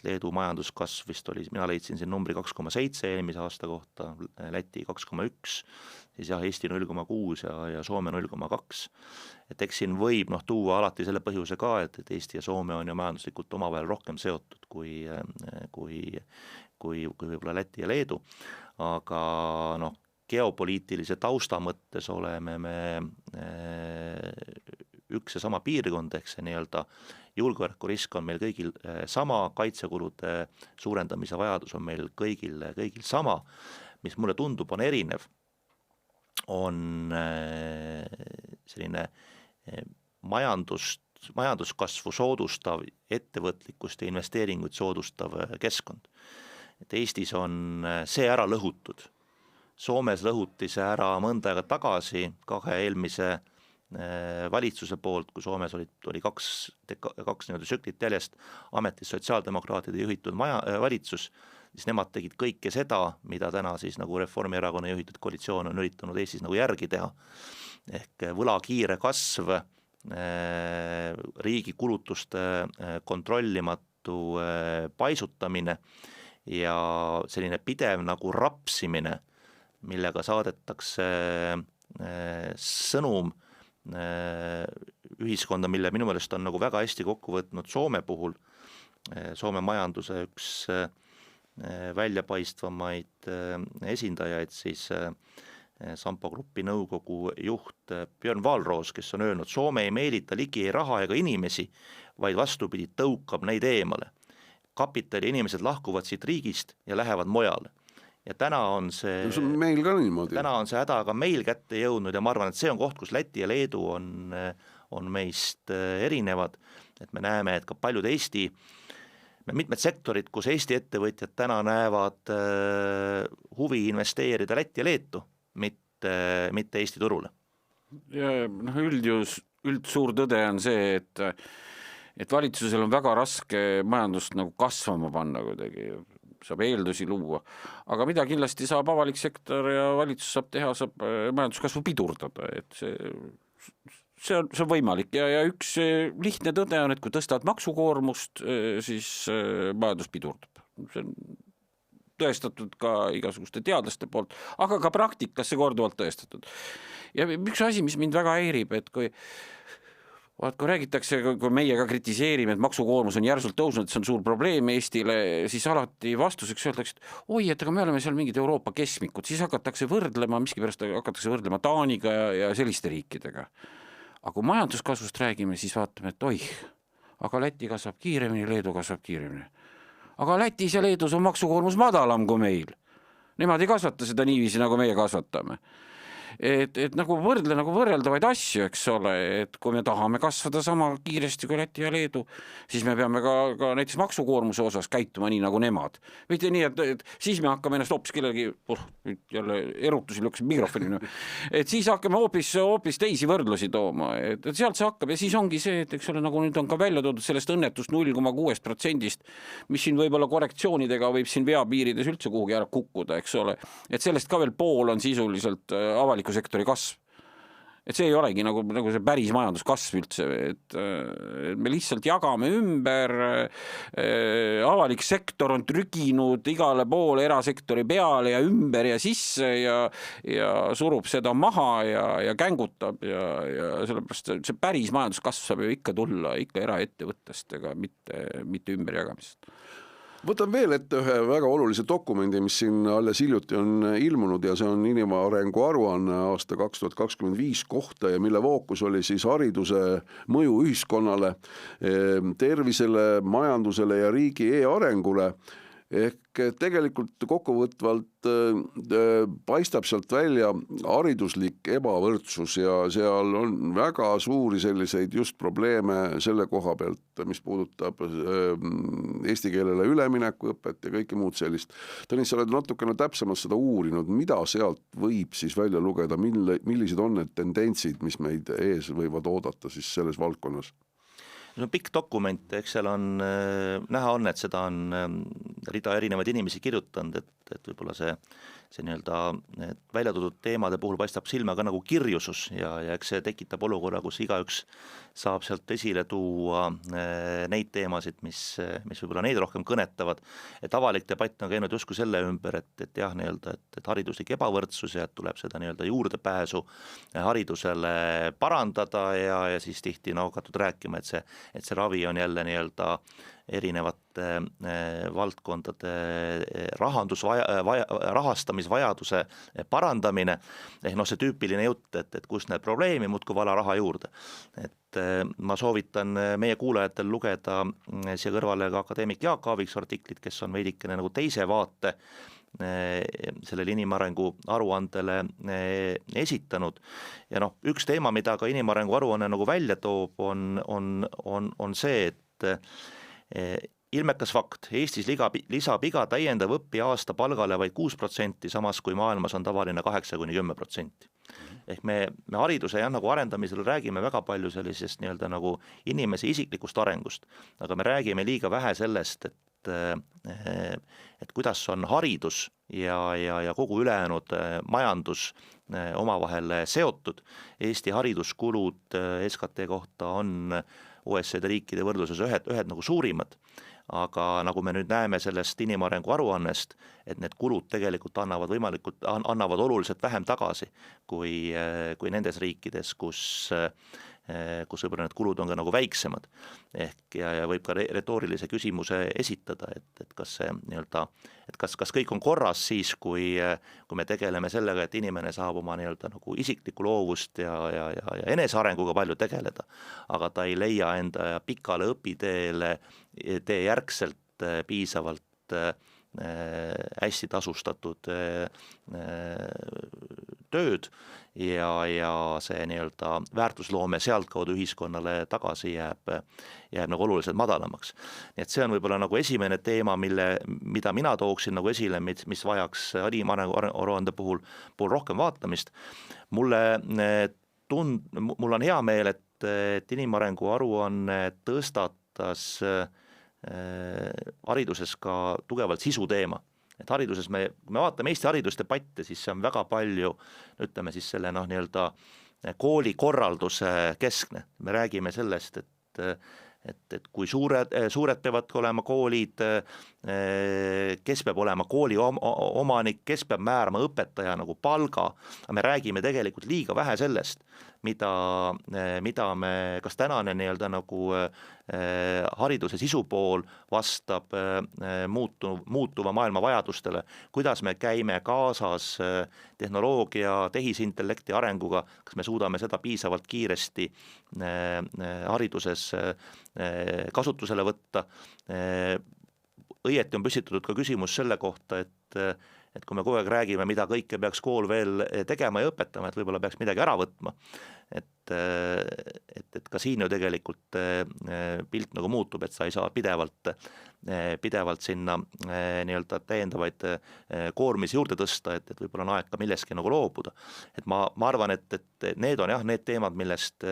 Leedu majanduskasv vist oli, mina leidsin siin numbri 2,7 eelmise aasta kohta, Läti 2,1, siis Eesti 0,6 ja Soome 0,2. Et eks siin võib tuua alati selle põhjuse ka, et Eesti ja Soome on ju majanduslikult omavahel rohkem seotud kui võib-olla Läti ja Leedu, aga geopoliitilise tausta mõttes oleme me üks ja sama piirkond, ehk see nii-öelda julgeolekurisk on meil kõigil sama, kaitsekulude suurendamise vajadus on meil kõigil sama, mis mulle tundub on erinev, on selline majanduskasvu soodustav, ettevõtlikkust ja investeeringuid soodustav keskkond. Et Eestis on see ära lõhutud. Soomes lõhuti see ära mõnda aega tagasi, 2 eelmise valitsuse poolt, kui Soomes oli kaks tsüklit jäljest ametis sotsiaaldemokraatide juhitud valitsus, siis nemad tegid kõike seda, mida täna siis nagu Reformierakonna juhitud koalitsioon on üritanud Eestis nagu järgi teha. Ehk võla kiire kasv, riigi kulutuste kontrollimatu paisutamine ja selline pidev nagu rapsimine, millega saadetakse sõnum ühiskonda, mille minu meelest on nagu väga hästi kokku võtnud Soome puhul. Soome majanduse üks väljapaistvamaid esindajaid, siis Sampo Grupi nõukogu juht Björn Wahlroos, kes on öelnud, Soome ei meelita ligi ei raha ega inimesi, vaid vastupidi tõukab neid eemale. Kapitali inimesed lahkuvad siit riigist ja lähevad mujale. Ja täna on see meil ka niimoodi. Täna on see häda ka meil kätte jõudnud ja ma arvan, et see on koht, kus Läti ja Leedu on meist erinevad, et me näeme, et ka paljud mitmed sektorid, kus Eesti ettevõtjad täna näevad huvi investeerida Läti ja Leetu, mitte Eesti turule. Ja suur tõde on see, et valitsusel on väga raske majandust nagu kasvama panna kuidagi, saab eeldusi luua, aga mida kindlasti saab avalik sektor ja valitsus saab teha, saab majanduskasvu pidurdada, et see on võimalik ja üks lihtne tõde on, et kui tõstavad maksukoormust, siis majandus pidurdab. See on tõestatud ka igasuguste teadlaste poolt, aga ka praktikas see korduvalt tõestatud. Ja üks asi, mis mind väga häirib, et kui räägitakse, kui meie ka kritiseerime, et maksukoormus on järsult tõusnud, et see on suur probleem Eestile, siis alati vastuseks öeldakse, et oi, et aga me oleme seal mingid Euroopa keskmikud, siis hakatakse võrdlema Taaniga ja selliste riikidega. Aga kui majanduskasvust räägime, siis vaatame, et oih, aga Läti kasvab kiiremini, Leedu kasvab kiiremini. Aga Lätis ja Leedus on maksukoormus madalam kui meil. Nemad ei kasvata seda niiviisi, nagu meie kasvatame. et nagu võrreldavaid asju, eks ole, et kui me tahame kasvada sama kiiresti kui Läti ja Leedu, siis me peame ka näiteks maksukoormuse osas käituma nii nagu nemad. Mitte nii, et siis me hakkame ennast hoopis kellelgi, jälle erutusi lükkas mikrofoni, et siis hakkame hoopis teisi võrdlusi tooma, et sealt see hakkab ja siis ongi see, et eks ole, nagu nüüd on ka välja toodud sellest õnnetust 0,6%, mis siin võib-olla korrektsioonidega võib siin veapiirides üldse kuhugi ära kukkuda, eks ole, et sellest ka veel pool on sisuliselt avaliku sektori kasv. Et see ei olegi nagu see päris majanduskasv üldse, et me lihtsalt jagame ümber, avalik sektor on trüginud igale poole erasektori peale ja ümber ja sisse ja surub seda maha ja kängutab ja sellepärast see päris majanduskasv saab ju ikka tulla ikka eraettevõttest ega mitte ümberjagamisest. Võtan veel ette ühe väga olulise dokumendi, mis siin alles hiljuti on ilmunud ja see on inimarengu aruanne aasta 2025 kohta ja mille fookus oli siis hariduse mõju ühiskonnale, tervisele, majandusele ja riigi e-arengule. Ehk tegelikult kokkuvõtvalt paistab sealt välja hariduslik ebavõrdsus ja seal on väga suuri selliseid just probleeme selle koha pealt, mis puudutab eesti keelele üleminekuõpet ja kõike muud sellist. Tõnis, sa oled natukene täpsemalt seda uurinud, mida sealt võib siis välja lugeda, millised on need tendentsid, mis meid ees võivad oodata siis selles valdkonnas? See on pikk dokument, eks seal on näha on, et seda on rida erinevaid inimesi kirjutanud, et võib-olla see nii-öelda välja toodud teemade puhul paistab silma ka nagu kirjusus ja eks see tekitab olukorra, kus igaüks saab sealt esile tuua neid teemasid, mis võib-olla neid rohkem kõnetavad, et avalik debatt on käinud justkui selle ümber, et jah, nii-öelda, et hariduslik ebavõrdsus ja et tuleb seda nii-öelda juurdepääsu haridusele parandada ja siis tihti hakatud rääkima, et see ravi on jälle nii-öelda erinevate valdkondade rahastamisvajaduse parandamine, see tüüpiline jutt, et kus need probleemi muudkui vala raha juurde. Et ma soovitan meie kuulajatel lugeda siia kõrvale ka akadeemik Jaak Aaviksoo artiklit, kes on veidikene nagu teise vaate sellele inimarengu aruandele esitanud ja üks teema, mida ka inimarengu aruanne nagu välja toob, on see, et ilmekas fakt, Eestis lisab iga täiendav õppija aasta palgale vaid 6%, samas kui maailmas on tavaline 8-10%. Ehk me hariduse nagu arendamisel räägime väga palju sellisest nii-öelda nagu inimese isiklikust arengust, aga me räägime liiga vähe sellest, et kuidas on haridus ja kogu ülejäänud majandus omavahel seotud. Eesti hariduskulud SKT kohta on OECD riikide võrdluses ühed nagu suurimad, aga nagu me nüüd näeme sellest inimarengu aruannest, et need kulud tegelikult annavad oluliselt vähem tagasi kui nendes riikides, kus võib-olla need kulud on ka nagu väiksemad. Ehk ja võib ka retoorilise küsimuse esitada, et kas see nii-öelda, et kas kõik on korras siis, kui me tegeleme sellega, et inimene saab oma nii-öelda nagu isiklikku loovust ja enesearenguga palju tegeleda, aga ta ei leia enda pikale õpiteele tee järgselt piisavalt hästi tasustatud tööd ja see nii-öelda väärtusloome sealtkaudu ühiskonnale tagasi jääb nagu oluliselt madalamaks. Nii et see on võib-olla nagu esimene teema, mida mina tooksin nagu esile, mis vajaks inimarengu puhul rohkem vaatamist. Mul on hea meel, et inimarengu aruanne tõstatas hariduses ka tugevalt sisuteema. Et hariduses kui me vaatame Eesti haridusdebatte, siis see on väga palju, ütleme siis selle nii-öelda koolikorralduse keskne. Me räägime sellest, et kui suured peavad olema koolid, kes peab olema kooli omanik, kes peab määrama õpetaja nagu palga, me räägime tegelikult liiga vähe sellest, mida me, kas tänane nii-öelda nagu hariduse sisupool vastab muutuva maailma vajadustele, kuidas me käime kaasas tehnoloogia, tehisintellekti arenguga, kas me suudame seda piisavalt kiiresti hariduses kasutusele võtta. Õieti on püstitatud ka küsimus selle kohta, et kui me kogu aeg räägime, mida kõike peaks kool veel tegema ja õpetama, et võib-olla peaks midagi ära võtma, et ka siin ju tegelikult pilt nagu muutub, et sa ei saa pidevalt sinna nii-öelda täiendavaid koormisi juurde tõsta, et võib-olla on aeg ka milleski nagu loobuda. Et ma arvan, et need on jah, need teemad, millest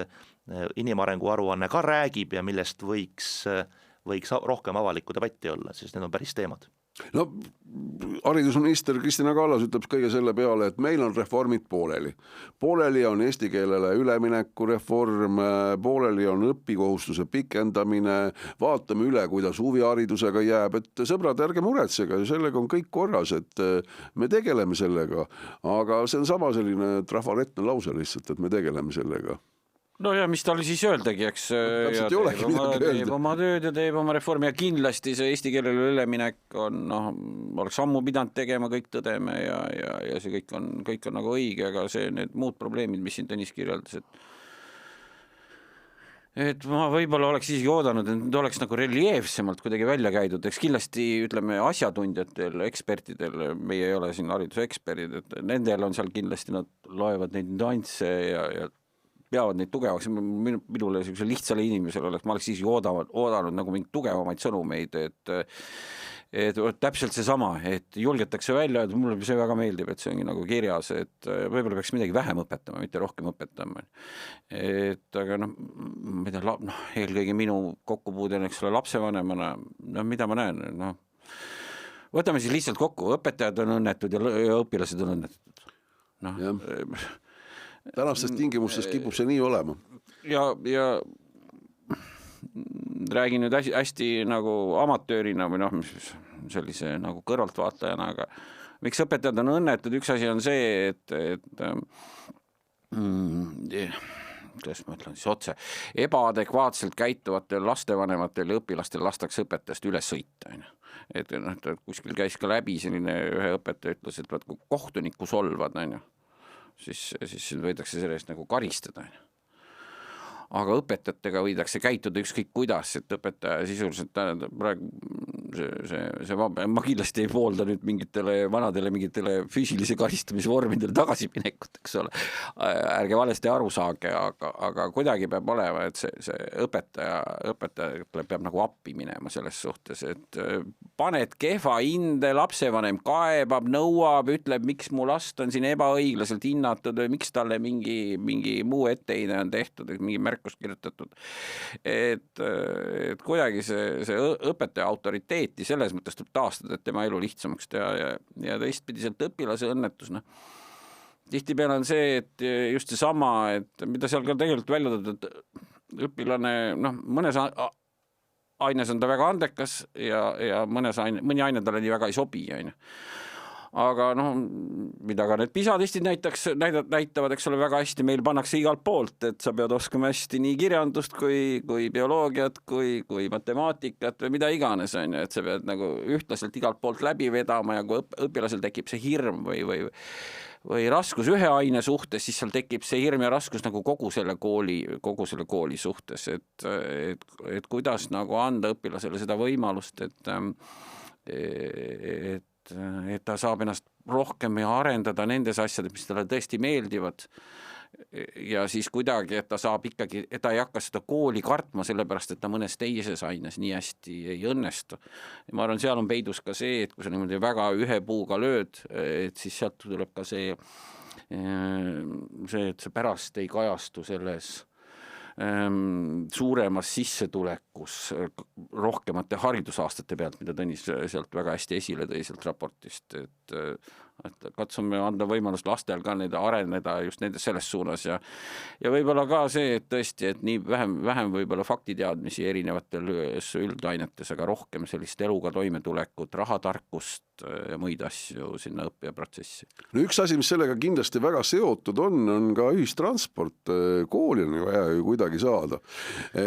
inimarengu aruanne ka räägib ja millest võiks rohkem avalikku debatti olla, sest need on päris teemad. No haridusminister Kristina Kallas ütleb kõige selle peale, et meil on reformid pooleli. Pooleli on eesti keelele ülemineku reform, pooleli on õpikohustuse pikendamine, vaatame üle, kuidas huviharidusega jääb, et sõbrad, ärge muretsege, sellega on kõik korras, et me tegeleme sellega, aga see on sama selline trafaretne lause lihtsalt, et me tegeleme sellega. No ja mis tal siis öeldagi, eks, ja teeb oma tööd ja teeb oma reformi ja kindlasti see eesti keelele üleminek on, oleks ammu pidanud tegema, kõik tõdeme ja see kõik on nagu õige, aga see need muud probleemid, mis siin Tõnis kirjeldas, et ma võib-olla oleks isegi oodanud, et need oleks nagu reljeefsemalt kuidagi välja käidud, eks kindlasti ütleme asjatundjatel, ekspertidel, meie ei ole siin hariduseksperdid, et nendel on seal kindlasti, nad loevad neid nüansse ja peavad neid tugevaks, minule lihtsale inimesele ma oleks isegi oodanud nagu mingit tugevamaid sõnumeid, et täpselt see sama, et julgetakse välja, et mulle see väga meeldib, et see ongi nagu kirjas, et võib-olla peaks midagi vähem õpetama, mitte rohkem õpetama. Et aga ma ei tea, eelkõige minu kokkupuude on, eks ole, lapsevanemana, mida ma näen, võtame siis lihtsalt kokku, õpetajad on õnnetud ja õpilased on õnnetud. Tänastes tingimustes kipub see nii olema. Ja räägin nüüd hästi nagu amatöörina või sellise nagu kõrvaltvaatajana, aga miks õpetajad on õnnetud, üks asi on see, et kuidas ma ütlen siis otse, ebaadekvaatselt käituvatel lastevanematel ja õpilastel lastakse õpetajast üle sõita. Et kuskil käis ka läbi selline ühe õpetaja ütles, et kui kohtunikku solvad, siis võidakse selle eest nagu karistada. Aga õpetajatega võidakse käituda ükskõik kuidas, et õpetaja sisuliselt praegu ma kindlasti ei poolda nüüd mingitele füüsilise karistamise vormidele tagasiminekut, eks ole. Ärge valesti aru saage, aga kuidagi peab olema, et see õpetajale peab nagu appi minema selles suhtes, et paned kehva hinde, lapsevanem kaebab, nõuab, ütleb, miks mu last on siin ebaõiglaselt hinnatud või miks talle mingi muu etteheide on tehtud, mingi märkus kirjutatud. Et kuidagi see õpetaja autoriteeti selles mõttes tuleb taastada, et tema elu lihtsamaks teha ja teistpidiselt õpilase õnnetus. Tihtipeale on see, et just see sama, et mida seal ka tegelikult välja tõdud, et õpilane, mõnes aines on ta väga andekas ja mõni aine talle nii väga ei sobi. Aga mida ka need PISA-testid näitavad, eks ole, väga hästi, meil pannakse igalt poolt, et sa pead oskama hästi nii kirjandust kui bioloogiat, kui matemaatikat või mida iganes, et sa pead nagu ühtlaselt igalt poolt läbi vedama ja kui õpilasel tekib see hirm või raskus ühe aine suhtes, siis seal tekib see hirm ja raskus nagu kogu selle kooli suhtes, et kuidas nagu anda õpilasele seda võimalust, et ta saab ennast rohkem arendada nendes asjades, mis talle tõesti meeldivad ja siis kuidagi, et ta saab ikkagi, et ta ei hakka seda kooli kartma sellepärast, et ta mõnes teises aines nii hästi ei õnnestu. Ja ma arvan, seal on peidus ka see, et kui sa niimoodi väga ühe puuga lööd, et siis sealt tuleb ka see, et see pärast ei kajastu selles suuremas sissetulekus rohkemate haridusaastate pealt, mida Tõnis sealt väga hästi esile tõi sealt raportist, et katsume anda võimalust lastel ka neid areneda just nendes selles suunas ja võib-olla ka see, et tõesti, et nii vähem võib-olla faktiteadmisi erinevatel üldainetes, aga rohkem sellist eluga toimetulekut, rahatarkust ja muid asju sinna õppijaprotsessi. No üks asi, mis sellega kindlasti väga seotud on ka ühistransport. Kooli on vaja ju kuidagi saada.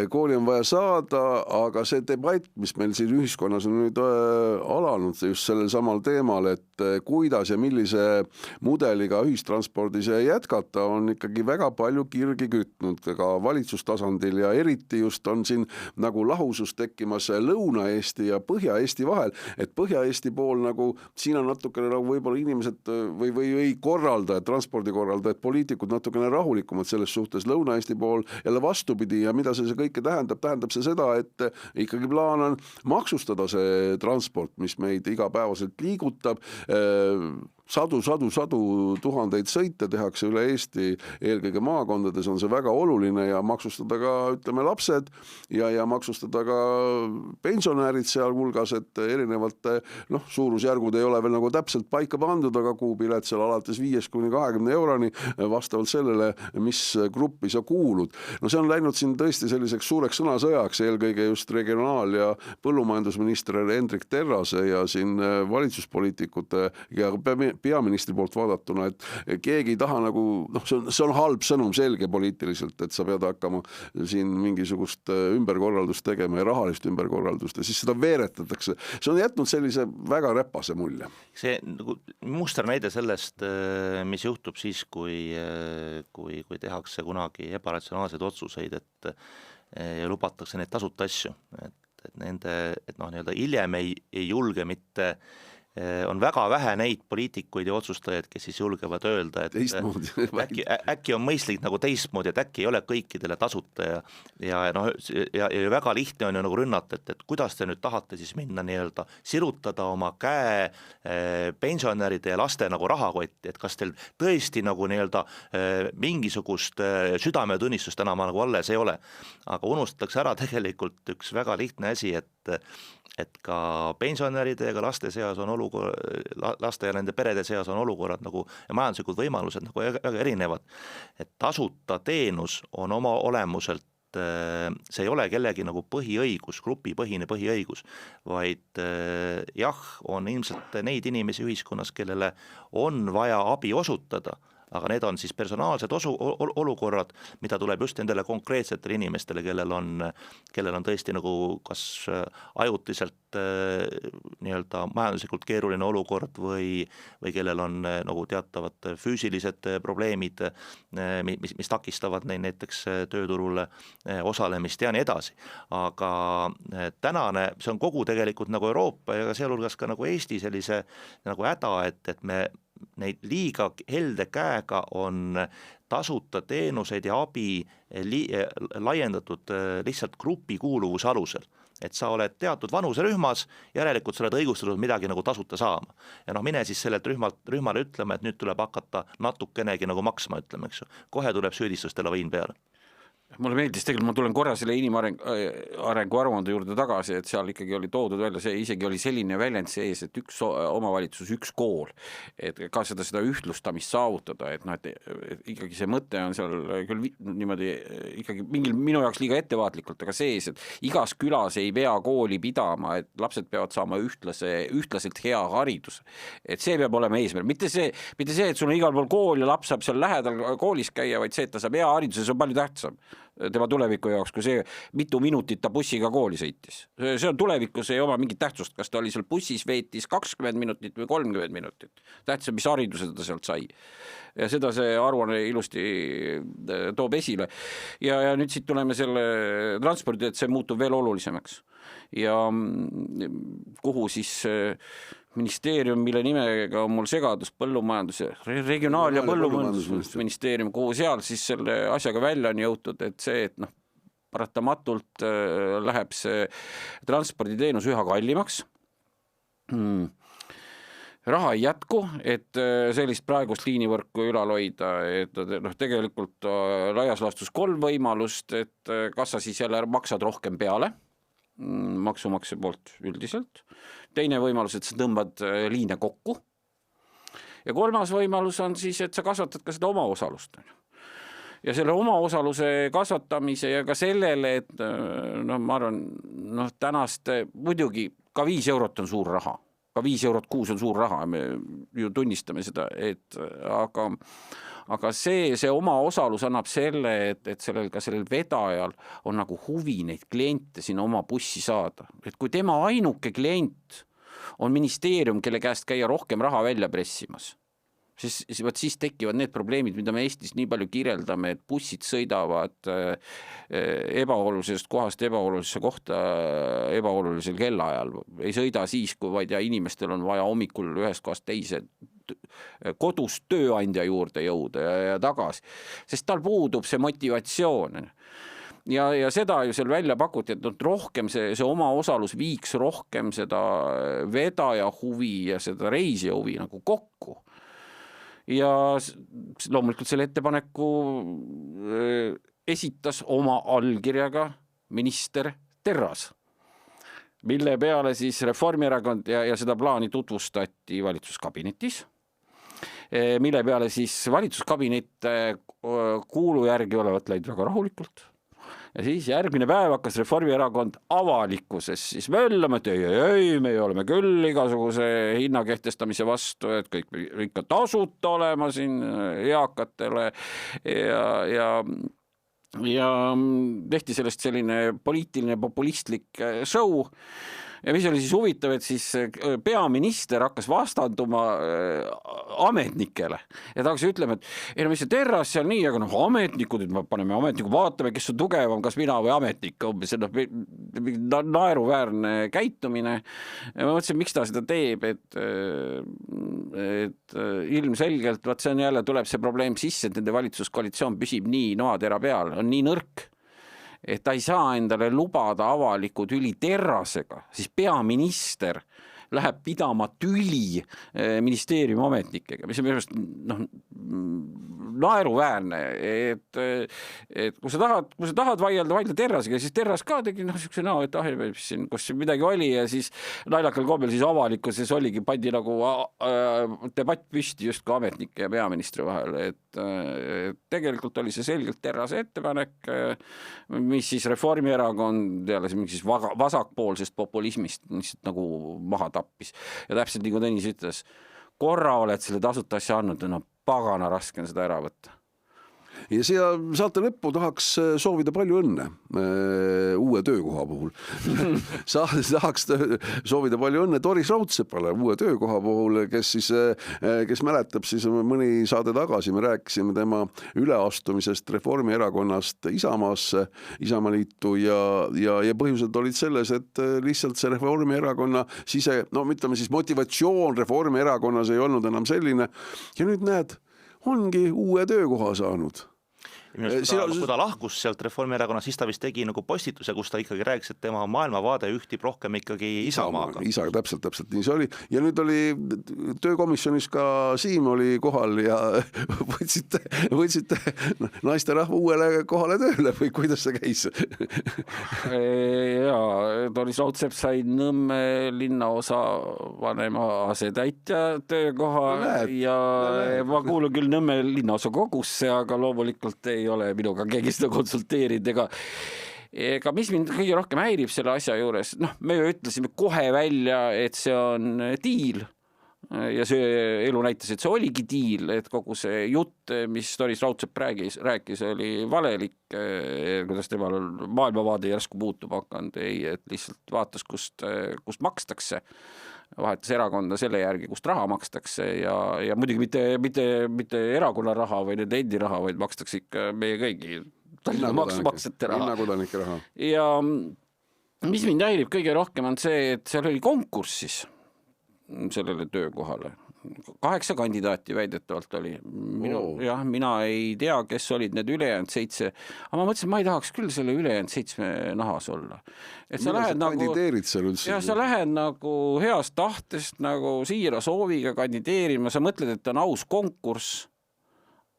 Kooli on vaja saada, aga see debatt, mis meil siin ühiskonnas on nüüd alanud just sellel samal teemal, et et kuidas ja millise mudeliga ühistranspordis jätkata, on ikkagi väga palju kirgi kütnud ka valitsustasandil ja eriti just on siin nagu lahusus tekkimas Lõuna-Eesti ja Põhja-Eesti vahel, et Põhja-Eesti pool nagu siin on natukene nagu võib-olla inimesed või ei korraldajad, transpordikorraldajad, poliitikud natukene rahulikumad selles suhtes. Lõuna-Eesti pool jälle vastupidi ja mida see kõike tähendab see seda, et ikkagi plaan on maksustada see transport, mis meid igapäevaselt liigutab, sadu tuhandeid sõite tehakse üle Eesti, eelkõige maakondades on see väga oluline ja maksustada ka, ütleme, lapsed ja maksustada ka pensionärid seal hulgas, et erinevalt, suurusjärgud ei ole veel nagu täpselt paika pandud, aga kuupilet seal alates 5–20 euroni vastavalt sellele, mis gruppi sa kuulud. No see on läinud siin tõesti selliseks suureks sõnasõjaks, eelkõige just regionaal- ja põllumajandusminister Hendrik Terrase ja siin valitsuspoliitikute ja peaministri poolt vaadatuna, et keegi ei taha nagu, see on halb sõnum selge poliitiliselt, et sa pead hakkama siin mingisugust ümberkorraldust tegema ja rahalist ümberkorraldust ja siis seda veeretatakse. See on jätnud sellise väga räpase mulje. See nagu musternäide sellest, mis juhtub siis, kui tehakse kunagi ebaratsionaalseid otsuseid, et ja lubatakse neid tasuta asju, et hiljem ei julge mitte, on väga vähe neid poliitikuid ja otsustajaid, kes siis julgevad öelda, et äkki on mõistlik nagu teistmoodi, et äkki ei ole kõikidele tasuta ja väga lihtne on ju nagu rünnata, et kuidas te nüüd tahate siis minna nii-öelda sirutada oma käe pensionäride ja laste nagu rahakotti, et kas teil tõesti nagu nii-öelda mingisugust südametunnistust enam nagu alles ei ole. Aga unustatakse ära tegelikult üks väga lihtne asi, et ka pensionäride ja ka laste seas on laste ja nende perede seas on olukorrad nagu ja majanduslikud võimalused nagu väga erinevad. Et tasuta teenus on oma olemuselt, see ei ole kellegi nagu põhiõigus, grupipõhine põhiõigus, vaid jah, on ilmselt neid inimesi ühiskonnas, kellele on vaja abi osutada, aga need on siis personaalsed olukorrad, mida tuleb just nendele konkreetsetele inimestele, kellel on tõesti nagu kas ajutiselt nii-öelda majanduslikult keeruline olukord või kellel on nagu teatavad füüsilised probleemid, mis takistavad neid näiteks tööturule osalemist ja nii edasi. Aga tänane, see on kogu tegelikult nagu Euroopa ja sealhulgas ka nagu Eesti sellise nagu häda, et me neid liiga helde käega on tasuta teenuseid ja abi laiendatud lihtsalt grupi kuuluvuse alusel. Et sa oled teatud vanuserühmas, järelikult sa oled õigustatud midagi nagu tasuta saama. Ja mine siis sellelt rühmale ütlema, et nüüd tuleb hakata natukenegi nagu maksma, ütleme, eks ju. Kohe tuleb süüdistustele laviin peale. Mulle meeldis tegelikult, ma tulen korra selle inimarengu aruande juurde tagasi, et seal ikkagi oli toodud välja, see isegi oli selline väljend sees, et üks omavalitsus, üks kool, et ka seda ühtlustamist saavutada, et ikkagi see mõte on seal küll niimoodi ikkagi minu jaoks liiga ettevaatlikult, aga sees, et igas külas ei pea kooli pidama, et lapsed peavad saama ühtlaselt hea hariduse. Et see peab olema eesmärk. Mitte see, et sul on igal pool kool ja laps saab seal lähedal koolis käia, vaid see, et ta saab hea hariduse, see on palju tähtsam tema tuleviku jaoks, kui see mitu minutit ta bussiga kooli sõitis. See on tulevikus, ei oma mingit tähtsust, kas ta oli seal bussis veetis 20 minutit või 30 minutit. Tähtsam, mis hariduse ta sealt sai. Ja seda see aruanne ilusti toob esile. Ja nüüd siit tuleme selle transpordi, et see muutub veel olulisemaks. Ja kuhu siis ministeerium, mille nimega on mul segadus, regionaal- ja põllumajandusministeerium, kuhu seal siis selle asjaga välja on jõutud, et see, et paratamatult läheb see transporditeenus üha kallimaks. Raha ei jätku, et sellist praegust liinivõrku ülal hoida, et tegelikult laias laastus 3 võimalust, et kas sa siis jälle maksad rohkem peale maksumaksja poolt üldiselt. Teine võimalus, et sa tõmbad liine kokku. Ja 3. võimalus on siis, et sa kasvatad ka seda omaosalust. Ja selle omaosaluse kasvatamise ja ka sellele, et ma arvan, tänaste muidugi ka 5 eurot on suur raha. Ka 5 eurot kuus on suur raha, me ju tunnistame seda, aga see oma osalus annab selle, et sellel vedajal on nagu huvi neid kliente sinna oma bussi saada. Et kui tema ainuke klient on ministeerium, kelle käest käia rohkem raha välja pressimas. Siis tekivad need probleemid, mida me Eestis nii palju kirjeldame, et bussid sõidavad ebaolulisest kohast ebaolulisesse kohta ebaolulisel kellaajal. Ei sõida siis, kui vaid ja inimestel on vaja hommikul ühest kohast teise kodus tööandja juurde jõuda ja tagasi, sest tal puudub see motivatsioon. Ja seda ju seal välja pakuti, et rohkem see oma osalus viiks rohkem seda vedaja huvi ja seda reisija huvi nagu kokku. Ja loomulikult selle ettepaneku esitas oma allkirjaga minister Terras, mille peale siis Reformierakond ja seda plaani tutvustati valitsuskabinetis, mille peale siis valitsuskabinet kuulu järgi olevat läinud väga rahulikult. Ja siis järgmine päev hakkas Reformierakond avalikkuses siis möllama, et ei, me oleme küll igasuguse hinna kehtestamise vastu, et kõik ikka tasuta olema siin eakatele ja tehti sellest selline poliitiline populistlik show. Ja mis oli siis huvitav, et siis peaminister hakkas vastanduma ametnikele. Ja ta hakkas ütlema, et mis see Terras seal nii, aga ametnikud, et me paneme ametniku, vaatame, kes on tugevam, kas mina või ametnik, naeruväärne käitumine. Ja ma mõtlesin, miks ta seda teeb, et ilmselgelt, vaat see on jälle, tuleb see probleem sisse, et nende valitsuskoalitsioon püsib nii noatera peal, on nii nõrk, et ta ei saa endale lubada avalikku tüli Terrasega, siis peaminister läheb pidama tüli ministeeriumi ametnikega, mis on minu arust naeruväärne, et kui sa tahad vaielda Terrasega, siis Terras ka tegi niisuguse näo, et kus midagi oli ja siis naljakal kombel siis avalikkuses oligi, pandi nagu debatt püsti just ka ametnike ja peaministri vahel, et tegelikult oli see selgelt Terrase ettepanek, mis siis Reformierakond jälle mingis vasakpoolsest populismist nagu maha tappis. Ja täpselt nii kui Tõnis ütles, korra oled selle tasuta asja andnud, pagana raske on seda ära võtta. Ja siia saate lõppu tahaks soovida palju õnne uue töökoha puhul. Tahaks soovida palju õnne Doris Raudsepale uue töökoha puhul, kes mäletab siis mõni saade tagasi, me rääkisime tema üleastumisest Reformierakonnast Isamaaliitu ja põhjused olid selles, et lihtsalt see Reformierakonna ütleme siis motivatsioon Reformierakonnas ei olnud enam selline ja nüüd näed, ongi uue töökoha saanud. Kui ta lahkus sealt Reformierakonnast, siis ta vist tegi nagu postituse, kus ta ikkagi rääkis, et tema maailmavaade ühtib rohkem ikkagi Isamaaga. Isaga, täpselt nii see oli. Ja nüüd oli töökomisjonis ka Siim oli kohal ja võtsite naisterahva uuele kohale tööle või kuidas see käis? Jaa, Doris Raudsepp sai Nõmme linnaosa vanema asetäitja töökoha ja ma kuulun küll Nõmme linnaosa kogusse, aga loomulikult ei ole minuga keegi seda konsulteerinud ega mis mind kõige rohkem häirib selle asja juures, me ju ütlesime kohe välja, et see on diil ja see elu näitas, et see oligi diil, et kogu see jutt, mis Doris Raudsepp rääkis, oli valelik, kuidas temal maailmavaade järsku muutub hakanud, et lihtsalt vaatas, kust makstakse, vahetas erakonda selle järgi, kust raha makstakse ja muidugi mitte erakonna raha või nende endi raha, vaid makstakse ikka meie kõigi maksumaksjate raha. Linnakodanike raha. Ja mis mind häirib kõige rohkem on see, et seal oli konkurssis sellele töökohale. 8 kandidaati väidetavalt oli. Mina ei tea, kes olid need ülejäänud 7, aga ma mõtlesin, ma ei tahaks küll selle ülejäänud 7 nahas olla. Et sa lähed sa lähed nagu heast tahtest nagu siira sooviga kandideerima, sa mõtled, et on aus konkurss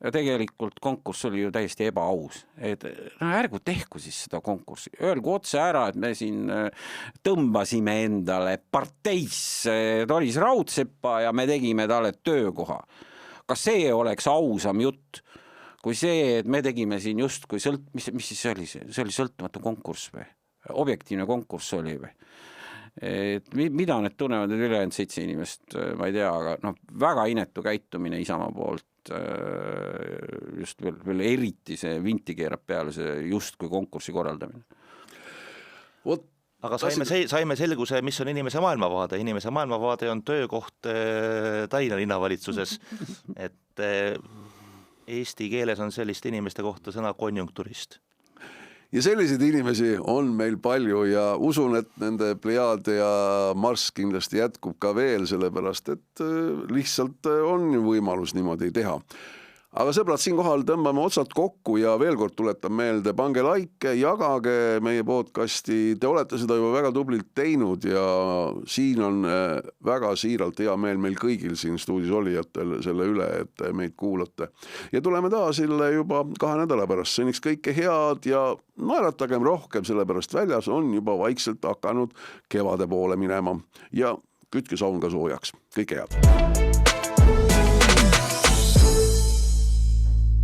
ja tegelikult konkurss oli ju täiesti ebaaus. Et ärgu tehku siis seda konkurssi. Öelgu otse ära, et me siin tõmbasime endale parteisse Doris Raudseppa ja me tegime talle töökoha. Kas see oleks ausam jutt, kui see, et me tegime siin just kui mis siis see oli? See oli sõltumatu konkurss või? Objektiivne konkurss oli või? Et mida need tunnevad need ülejäänud 7 inimest, ma ei tea, aga väga inetu käitumine Isamaa poolt, just veel eriti see vinti keerab peale see just kui konkursi korraldamine. Vot aga saime selguse, mis on inimese maailmavaade. Inimese maailmavaade on töökoht Tallinna linnavalitsuses, et eesti keeles on selliste inimeste kohta sõna konjunkturist. Ja selliseid inimesi on meil palju ja usun, et nende plejaad ja marss kindlasti jätkub ka veel, sellepärast et lihtsalt on võimalus niimoodi teha. Aga sõbrad, siinkohal tõmbame otsad kokku ja veel kord tuletan meelde, pange like, jagage meie podcasti, te olete seda juba väga tublilt teinud ja siin on väga siiralt hea meel meil kõigil siin stuudios olijatel selle üle, et meid kuulate. Ja tuleme taas juba 2 nädala pärast, seniks kõike head ja naeratagem rohkem, sellepärast väljas on juba vaikselt hakanud kevade poole minema ja kütke saun ka soojaks. Kõike head!